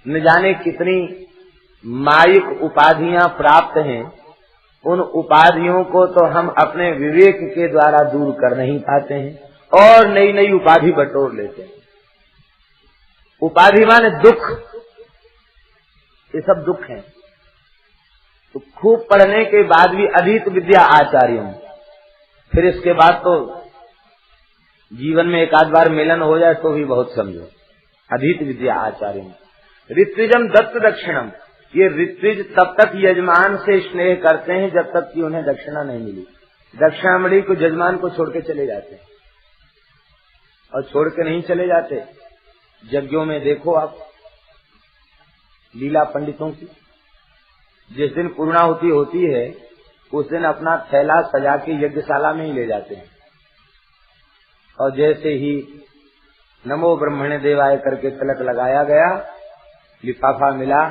न जाने कितनी मायिक उपाधियां प्राप्त हैं, उन उपाधियों को तो हम अपने विवेक के द्वारा दूर कर नहीं पाते हैं और नई नई उपाधि बटोर लेते हैं। उपाधि माने दुख, ये सब दुख हैं। तो खूब पढ़ने के बाद भी अधीत विद्या आचार्य, फिर इसके बाद तो जीवन में एक आध बार मिलन हो जाए तो भी बहुत समझो। अधीत विद्या आचार्य ऋत्विजम दत्त दक्षिणम, ये ऋत्विज तब तक यजमान से स्नेह करते हैं जब तक कि उन्हें दक्षिणा नहीं मिली। दक्षिणामणि को यजमान को छोड़ के चले जाते हैं और छोड़ के नहीं चले जाते। यज्ञों में देखो आप लीला पंडितों की, जिस दिन पूर्णाहुति होती है उस दिन अपना थैला सजा के यज्ञशाला में ही ले जाते हैं और जैसे ही नमो ब्रह्मणे देवाय करके तिलक लगाया गया, लिफाफा मिला,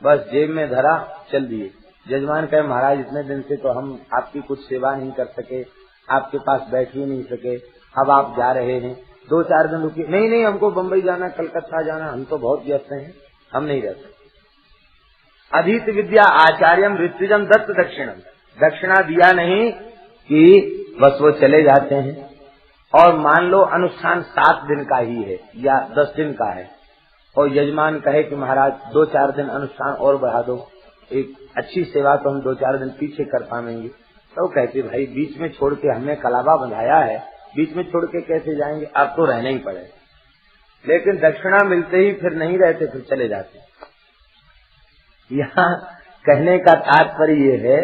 बस जेब में धरा, चल दिए। जजमान कहे महाराज इतने दिन से तो हम आपकी कुछ सेवा नहीं कर सके, आपके पास बैठ ही नहीं सके, अब आप जा रहे हैं, 2-4 दिन रुकिए। नहीं नहीं, हमको बम्बई जाना, कलकत्ता जाना, हम तो बहुत व्यस्त हैं, हम नहीं रह सकते। अधीत विद्या आचार्यम ऋत्विजम दत्त दक्षिणम, दक्षिणा दिया नहीं कि बस वो चले जाते हैं। और मान लो अनुष्ठान 7 दिन का ही है या 10 दिन का है और यजमान कहे कि महाराज 2-4 दिन अनुष्ठान और बढ़ा दो, एक अच्छी सेवा तो हम 2-4 दिन पीछे कर पाएंगे। तो कहते भाई बीच में छोड़ के हमने कलावा बंधाया है, बीच में छोड़ के कैसे जाएंगे, अब तो रहना ही पड़े। लेकिन दक्षिणा मिलते ही फिर नहीं रहते, फिर चले जाते। यहाँ कहने का तात्पर्य ये है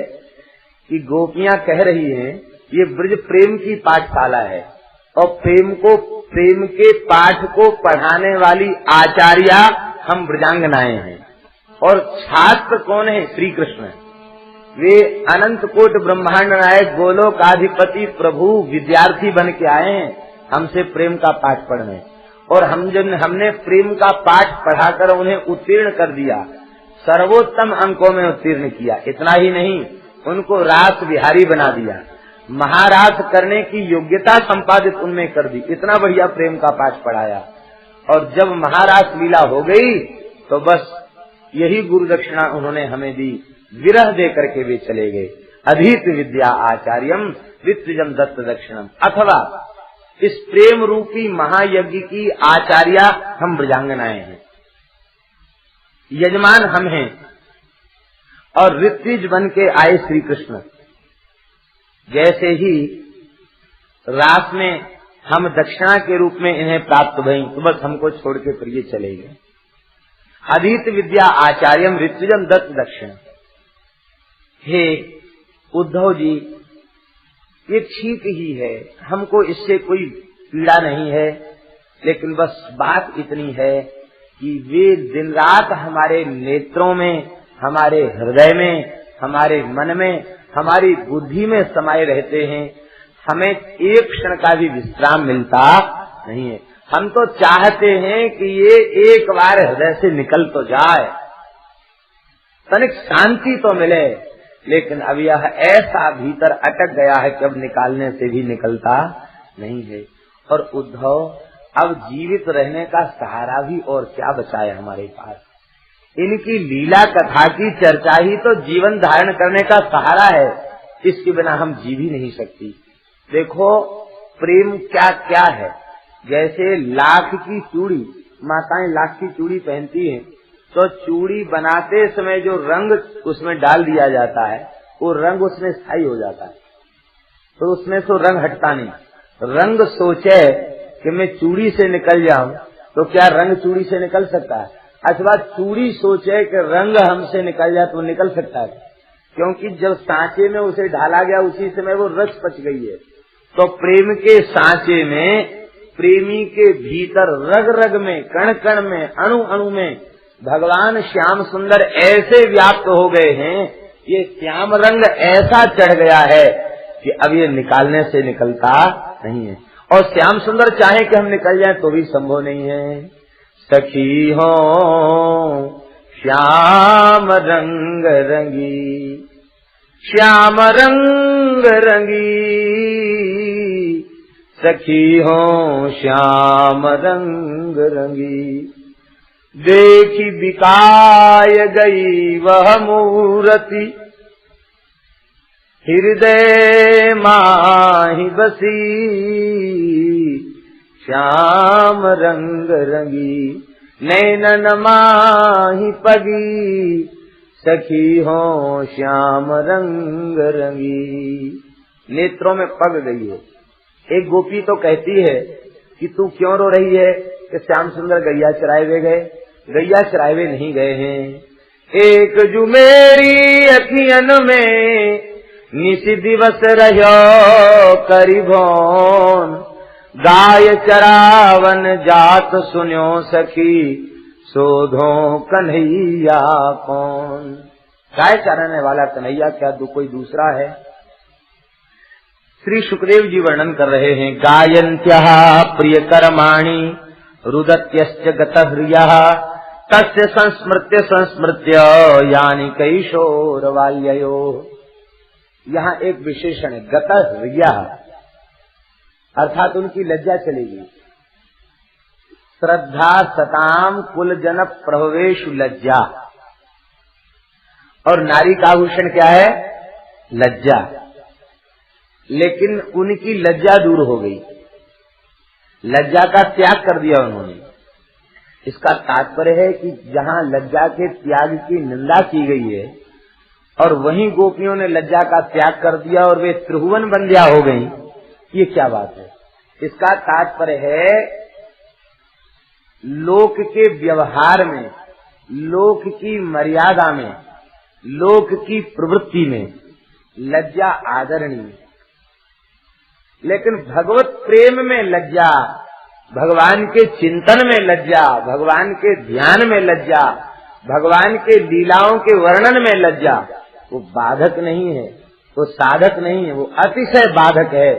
कि गोपियां कह रही हैं ये ब्रज प्रेम की पाठशाला है और प्रेम के पाठ को पढ़ाने वाली आचार्या हम ब्रजांगनाएं हैं और छात्र कौन है, श्री कृष्ण। वे अनंत कोट ब्रह्मांड नायक गोलोकाधिपति प्रभु विद्यार्थी बन के आए हैं हमसे प्रेम का पाठ पढ़ने, और हमने प्रेम का पाठ पढ़ाकर उन्हें उत्तीर्ण कर दिया, सर्वोत्तम अंकों में उत्तीर्ण किया। इतना ही नहीं, उनको रास विहारी बना दिया, महारास करने की योग्यता संपादित उनमें कर दी। इतना बढ़िया प्रेम का पाठ पढ़ाया। और जब महारास लीला हो गई तो बस यही गुरु दक्षिणा उन्होंने हमें दी, विरह दे करके वे चले गए। अधीत विद्या आचार्यम ऋत्विजम दत्त दक्षिणम। अथवा इस प्रेम रूपी महायज्ञ की आचार्या हम ब्रजांगनाएं हैं, यजमान हम हैं, और ऋत्विज बन के आए श्री कृष्ण। जैसे ही रास में हम दक्षिणा के रूप में इन्हें प्राप्त भई तो बस हमको छोड़ के फिर ये चले गए। अधीत विद्या आचार्यम ऋत्विजम दत्त दक्षिण। हे उद्धव जी, ये ठीक ही है, हमको इससे कोई पीड़ा नहीं है, लेकिन बस बात इतनी है कि वे दिन रात हमारे नेत्रों में, हमारे हृदय में, हमारे मन में, हमारी बुद्धि में समाये रहते हैं। हमें एक क्षण का भी विश्राम मिलता नहीं है। हम तो चाहते हैं कि ये एक बार हृदय से निकल तो जाए, तनिक शांति तो मिले, लेकिन अब यह ऐसा भीतर अटक गया है कि अब निकालने से भी निकलता नहीं है। और उद्धव, अब जीवित रहने का सहारा भी और क्या बचा है हमारे पास? इनकी लीला कथा की चर्चा ही तो जीवन धारण करने का सहारा है, इसके बिना हम जी भी नहीं सकती। देखो प्रेम क्या क्या है। जैसे लाख की चूड़ी, माताएं लाख की चूड़ी पहनती हैं, तो चूड़ी बनाते समय जो रंग उसमें डाल दिया जाता है वो रंग उसमें स्थायी हो जाता है, तो उसमें से रंग हटता नहीं। रंग सोचे कि मैं चूड़ी से निकल जाऊं तो क्या रंग चूड़ी से निकल सकता है? अथवा चूड़ी सोचे कि रंग हमसे निकल जाए तो निकल सकता है? क्योंकि जब सांचे में उसे ढाला गया उसी समय वो रस पच गई है। तो प्रेम के सांचे में, प्रेमी के भीतर रग रग में, कण कण में, अणु अणु में भगवान श्याम सुंदर ऐसे व्याप्त हो गए हैं, ये श्याम रंग ऐसा चढ़ गया है कि अब ये निकालने से निकलता नहीं है। और श्याम सुंदर चाहे कि हम निकल जाएं तो भी संभव नहीं है। सखी हो श्याम रंग रंगी, श्याम रंग रंगी, सखी हो श्याम रंग रंगी। देखी बिकाय गई वह मूर्ति, हृदय माहि बसी, श्याम रंग रंगी। नैनन माहि पगी, सखी हो श्याम रंग रंगी। नेत्रों में पग गई है। एक गोपी तो कहती है कि तू क्यों रो रही है? कि श्याम सुंदर गैया चराए गए। गैया चराए नहीं गए हैं। एक जु मेरी अखियन में निस दिवस रहो करीबोन, गाय चरावन जात सुन्यो सखी, शोधो कन्हैया कौन। गाय चराने वाला कन्हैया क्या कोई दूसरा है? श्री सुखदेव जी वर्णन कर रहे हैं। गायन्त्यः प्रिय कर्माणि रुदत्यश्च गतह्रियः, तस्य संस्मृत्य संस्मृत्य यानि कैशोर बाल्ययो। यहाँ एक विशेषण है, गतह्रियः, अर्थात उनकी लज्जा चलेगी। श्रद्धा सताम कुल जन प्रभवेशु लज्जा। और नारी का आभूषण क्या है? लज्जा। लेकिन उनकी लज्जा दूर हो गई, लज्जा का त्याग कर दिया उन्होंने। इसका तात्पर्य है कि जहाँ लज्जा के त्याग की निंदा की गई है और वहीं गोपियों ने लज्जा का त्याग कर दिया और वे त्रिभुवन बंध्या हो गईं, ये क्या बात है? इसका तात्पर्य है लोक के व्यवहार में, लोक की मर्यादा में, लोक की प्रवृत्ति में लज्जा आदरणीय, लेकिन भगवत प्रेम में लज्जा, भगवान के चिंतन में लज्जा, भगवान के ध्यान में लज्जा, भगवान के लीलाओं के वर्णन में लज्जा, वो बाधक नहीं है, वो साधक नहीं है, वो अतिशय बाधक है,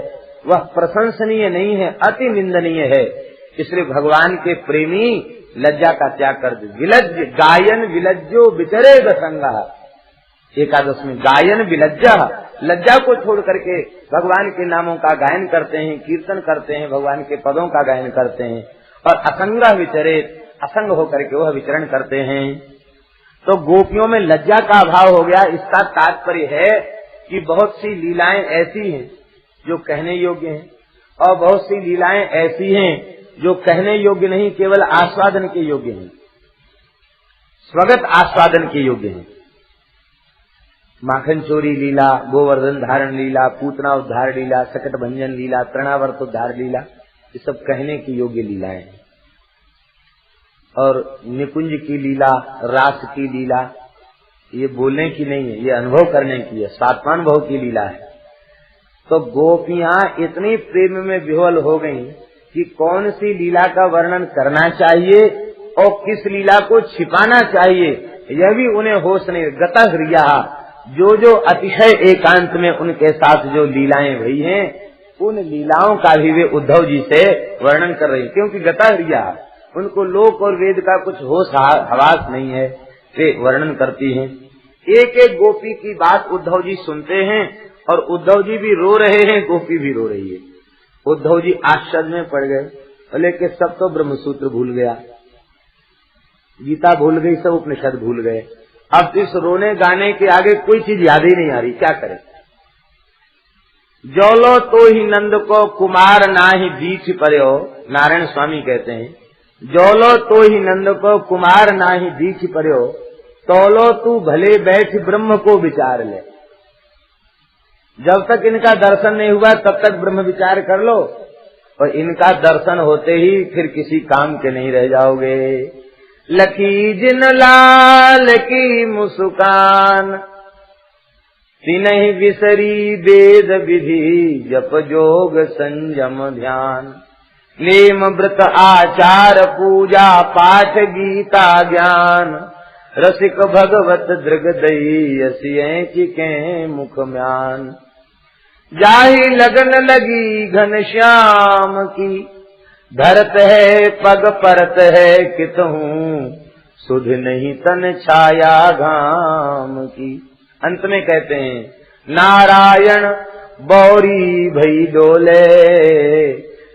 वह प्रशंसनीय नहीं है, अति निंदनीय है। इसलिए भगवान के प्रेमी लज्जा का त्याग कर दे। विलज्ज गायन विलज्जो विचरे गसंगा, एकादश में गायन विलज्जा, लज्जा को छोड़ करके भगवान के नामों का गायन करते हैं, कीर्तन करते हैं, भगवान के पदों का गायन करते हैं। और असंग विचरे, असंग होकर के वह विचरण करते हैं। तो गोपियों में लज्जा का अभाव हो गया। इसका तात्पर्य है कि बहुत सी लीलाएं ऐसी हैं जो कहने योग्य हैं और बहुत सी लीलाएं ऐसी हैं जो कहने योग्य नहीं, केवल आस्वादन के योग्य हैं, स्वगत आस्वादन के योग्य हैं। माखन चोरी लीला, गोवर्धन धारण लीला, पूतना उद्धार लीला, सकट भंजन लीला, तृणावर्त उद्धार लीला, ये सब कहने की योग्य लीलाएं हैं। और निकुंज की लीला, रास की लीला, ये बोलने की नहीं है, ये अनुभव करने की है, स्वात्मानुभव की लीला है। तो गोपियां इतनी प्रेम में विह्वल हो गईं कि कौन सी लीला का वर्णन करना चाहिए और किस लीला को छिपाना चाहिए, यह भी उन्हें होश नहीं। गता क्रिया, जो अतिशय एकांत में उनके साथ जो लीलाएं हुई हैं, उन लीलाओं का भी वे उद्धव जी से वर्णन कर रही, क्योंकि गता क्रिया उनको लोक और वेद का कुछ होश हवास नहीं है, वे वर्णन करती हैं। एक एक गोपी की बात उद्धव जी सुनते हैं और उद्धव जी भी रो रहे हैं, गोपी भी रो रही है। उद्धव जी आश्चर्य में पड़ गए, बोले कि सब तो ब्रह्मसूत्र भूल गया, गीता भूल गई, सब उपनिषद भूल गए, अब इस रोने गाने के आगे कोई चीज याद ही नहीं आ रही, क्या करें। जौलो तो ही नंद को कुमार ना ही बीच पर्यो, नारायण स्वामी कहते हैं, जौलो तो ही नंद को कुमार ना ही बीच पर्यो, तौलो तू भले बैठ ब्रह्म को विचार ले। जब तक इनका दर्शन नहीं हुआ तब तक ब्रह्म विचार कर लो, और इनका दर्शन होते ही फिर किसी काम के नहीं रह जाओगे। लकी जिन लाल की मुस्कान, तिन्हि विसरी वेद विधि, जप जोग संयम ध्यान, नेम व्रत आचार पूजा पाठ गीता ज्ञान, रसिक भगवत दृगदई यसिये चिके मुख म्यान। जाहि लगन लगी घनश्याम की, धरत है पग परत है कितहूँ, सुध नहीं तन छाया घाम की। अंत में कहते हैं, नारायण बौरी भई डोले,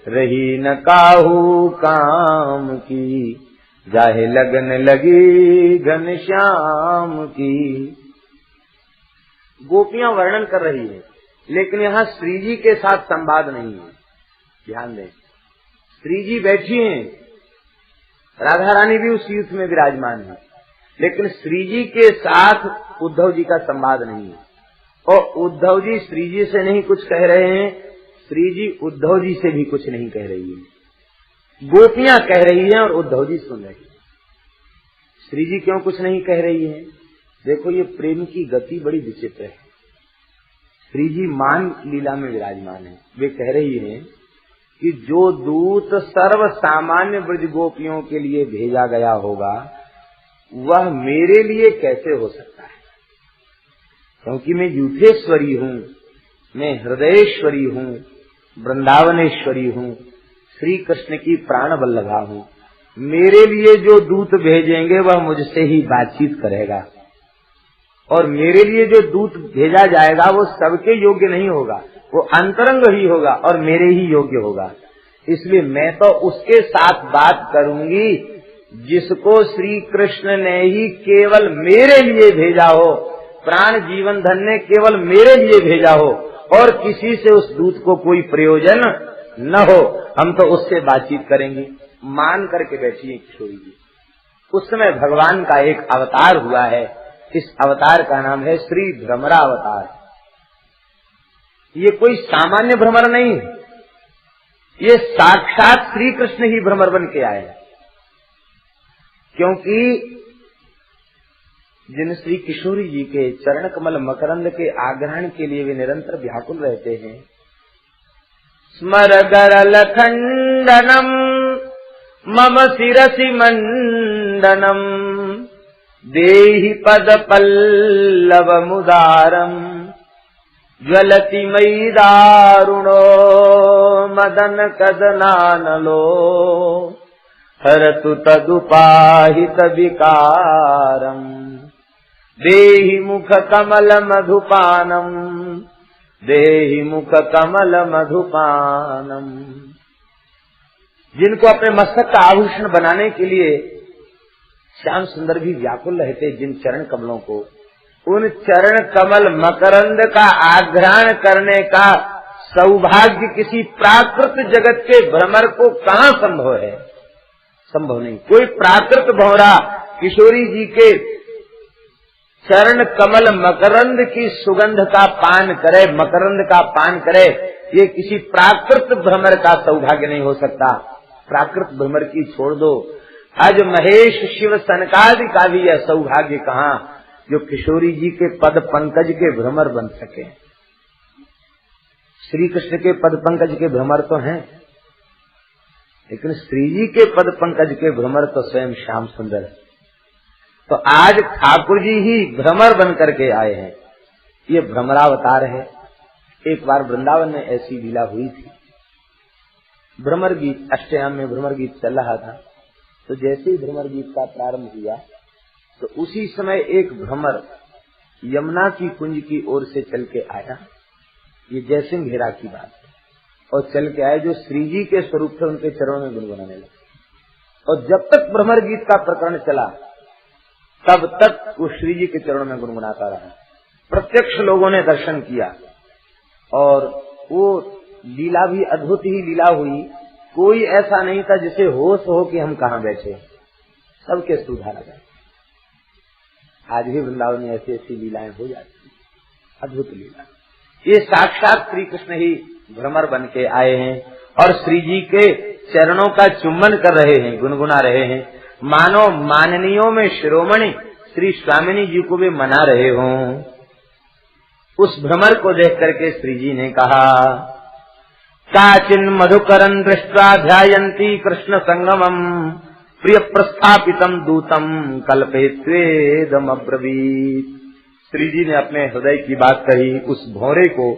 रही न काहू काम की, जाहे लगन लगी घनश्याम की। गोपियां वर्णन कर रही है, लेकिन यहाँ श्री जी के साथ संवाद नहीं है। ध्यान दें, श्री जी बैठी हैं, राधा रानी भी उस युद्ध में विराजमान है, लेकिन श्री जी के साथ उद्धव जी का संवाद नहीं है। और उद्धव जी श्री जी से नहीं कुछ कह रहे हैं, श्री जी उद्धव जी से भी कुछ नहीं कह रही है। गोपियां कह रही हैं और उद्धव जी सुन रहे हैं। श्री जी क्यों कुछ नहीं कह रही है? देखो, ये प्रेम की गति बड़ी विचित्र है। श्री जी मान लीला में विराजमान है, वे कह रही हैं कि जो दूत सर्व सामान्य ब्रज गोपियों के लिए भेजा गया होगा, वह मेरे लिए कैसे हो सकता है? क्योंकि मैं यूथेश्वरी हूँ, मैं हृदयेश्वरी हूँ, वृंदावनेश्वरी हूँ, श्री कृष्ण की प्राण वल्लभा हूँ। मेरे लिए जो दूत भेजेंगे वह मुझसे ही बातचीत करेगा, और मेरे लिए जो दूत भेजा जाएगा वो सबके योग्य नहीं होगा, वो अंतरंग ही होगा और मेरे ही योग्य होगा। इसलिए मैं तो उसके साथ बात करूंगी जिसको श्री कृष्ण ने ही केवल मेरे लिए भेजा हो, प्राण जीवन धन ने केवल मेरे लिए भेजा हो, और किसी से उस दूत को कोई प्रयोजन न हो। हम तो उससे बातचीत करेंगे। मान करके बैठी है किशोरी जी। उस समय भगवान का एक अवतार हुआ है, इस अवतार का नाम है श्री भ्रमरा अवतार। ये कोई सामान्य भ्रमर नहीं है, ये साक्षात श्री कृष्ण ही भ्रमर बन के आए। क्योंकि जिन श्री किशोरी जी के चरण कमल मकरंद के आग्रहण के लिए वे निरंतर व्याकुल रहते हैं। स्मर गरल खंडनम मम शिरसि मंडनम, देहि पद पल्लव मुदारम, ज्वलति मयि दारुणो मदन कदनानलो, हरतु तदुपाहित विकारम, देहि मुख कमल मधुपानम, देहि मुख कमल मधुपानम। जिनको अपने मस्तक का आभूषण बनाने के लिए श्याम सुंदर भी व्याकुल रहते जिन चरण कमलों को, उन चरण कमल मकरंद का आघ्राण करने का सौभाग्य किसी प्राकृत जगत के भ्रमर को कहाँ संभव है? संभव नहीं। कोई प्राकृत भौरा किशोरी जी के चरण कमल मकरंद की सुगंध का पान करे, मकरंद का पान करे, ये किसी प्राकृत भ्रमर का सौभाग्य नहीं हो सकता। प्राकृत भ्रमर की छोड़ दो, आज महेश शिव सनकादि का भी यह सौभाग्य कहाँ जो किशोरी जी के पद पंकज के भ्रमर बन सके। श्री कृष्ण के पद पंकज के भ्रमर तो हैं, लेकिन श्री जी के पद पंकज के भ्रमर तो स्वयं श्याम सुंदर है। तो आज ठाकुर जी ही भ्रमर बन करके आए हैं, ये भ्रमरावतार है। एक बार वृंदावन में ऐसी लीला हुई थी, भ्रमर गीत, अष्टयाम में भ्रमर गीत चल रहा था। तो जैसे ही भ्रमर गीत का प्रारंभ हुआ तो उसी समय एक भ्रमर यमुना की कुंज की ओर से चल के आया। ये जयसिंह घेरा की बात है। और चल के आए जो श्री जी के स्वरूप थे उनके चरणों में गुनगुनाने लगे। और जब तक भ्रमर गीत का प्रकरण चला तब तक वो श्री जी के चरणों में गुनगुनाता रहा। प्रत्यक्ष लोगों ने दर्शन किया और वो लीला भी अद्भुत ही लीला हुई। कोई ऐसा नहीं था जिसे होश हो कि हम कहाँ बैठे, सबके सुधा लगा। आज भी वृंदावन में ऐसी ऐसी लीलाएं हो जाती, अद्भुत लीला। ये साक्षात श्री कृष्ण ही भ्रमर बन के आए हैं और श्री जी के चरणों का चुम्बन कर रहे हैं, गुनगुना रहे हैं, मानो माननीयों में शिरोमणि श्री स्वामिनी जी को भी मना रहे हों। उस भ्रमर को देख करके श्री जी ने कहा, काचिन मधुकरं दृष्ट्वा ध्यायन्ती कृष्ण संगमम प्रिय प्रस्थापितम दूतम कल्पयित्वेदम अब्रवीत। श्री जी ने अपने हृदय की बात कही उस भौरे को।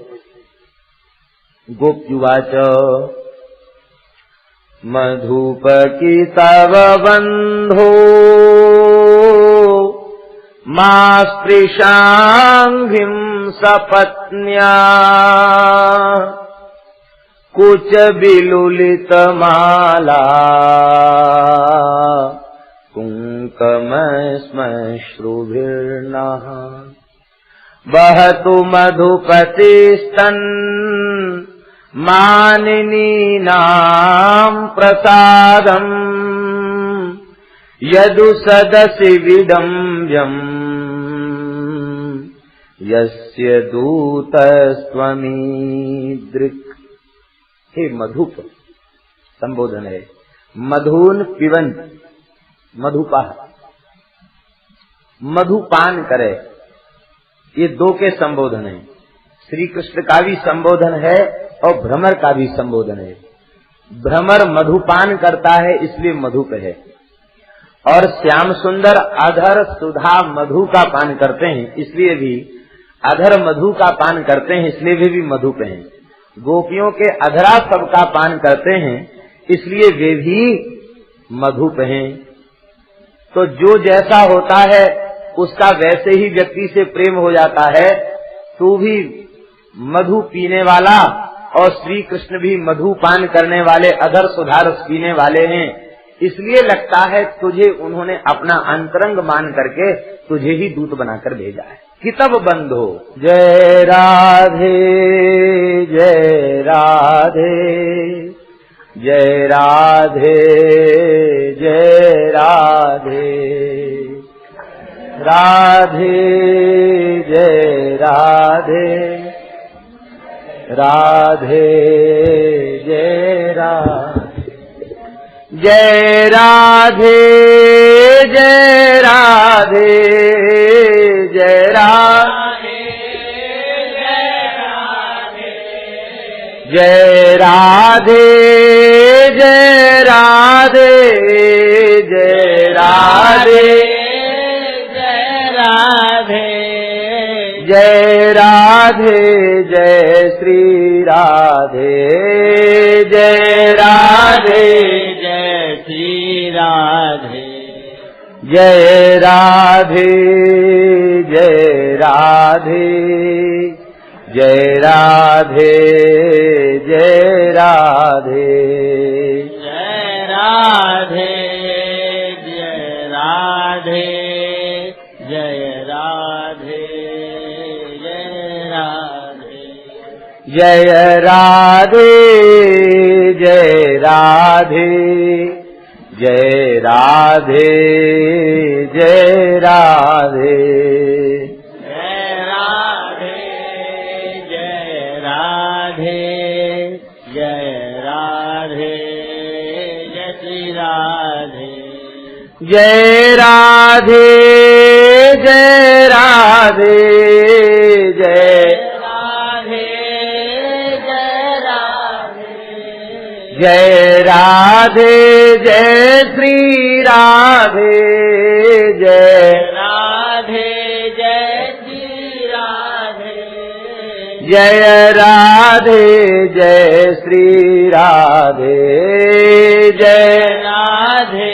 गोप्युवाच मधुपकी तव बंधो मा स्पृशांघ्रिं सपत्न्या कुच बिलुलित माला कुंकम श्मश्रुभिर्नः बहतु मधुपतिस्तन मानिनीनां प्रसादम् यदु सदसि विडम्ब्यम् यस्य दूतस्त्वमीदृक्। हे मधुप संबोधन है। मधुन पिबन, मधुपा, मधुपान करे, ये दो के संबोधन है। श्री कृष्ण का भी संबोधन है और भ्रमर का भी संबोधन है। भ्रमर मधुपान करता है इसलिए मधुप है, और श्याम सुंदर अधर सुधा मधु का पान करते हैं इसलिए भी अधर मधु का पान करते हैं इसलिए भी मधुप हैं। गोपियों के अधरा सबका पान करते हैं इसलिए वे भी मधुप हैं। तो जो जैसा होता है उसका वैसे ही व्यक्ति से प्रेम हो जाता है। तू भी मधु पीने वाला और श्री कृष्ण भी मधु पान करने वाले, अधर सुधारस पीने वाले हैं, इसलिए लगता है तुझे उन्होंने अपना अंतरंग मान करके तुझे ही दूत बनाकर भेजा है। कितब बंधो जय राधे जय राधे जय राधे जय राधे राधे जय राधे राधे जय राधे जय राधे जय राधे जय राधे जय राधे जय राधे जय राधे जय राधे जय राधे जय श्री राधे जय राधे जय श्री राधे जय राधे जय राधे जय राधे जय राधे जय राधे जय राधे जय राधे जय राधे जय राधे जय राधे जय राधे जय राधे जय राधे जय राधे जय श्री राधे जय राधे जय राधे जय जय राधे जय श्री राधे जय राधे जय श्री राधे जय राधे जय श्री राधे जय राधे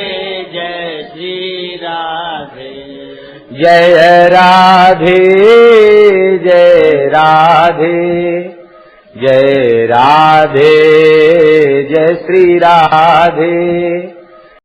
जय श्री राधे जय राधे जय राधे जय राधे जय श्री राधे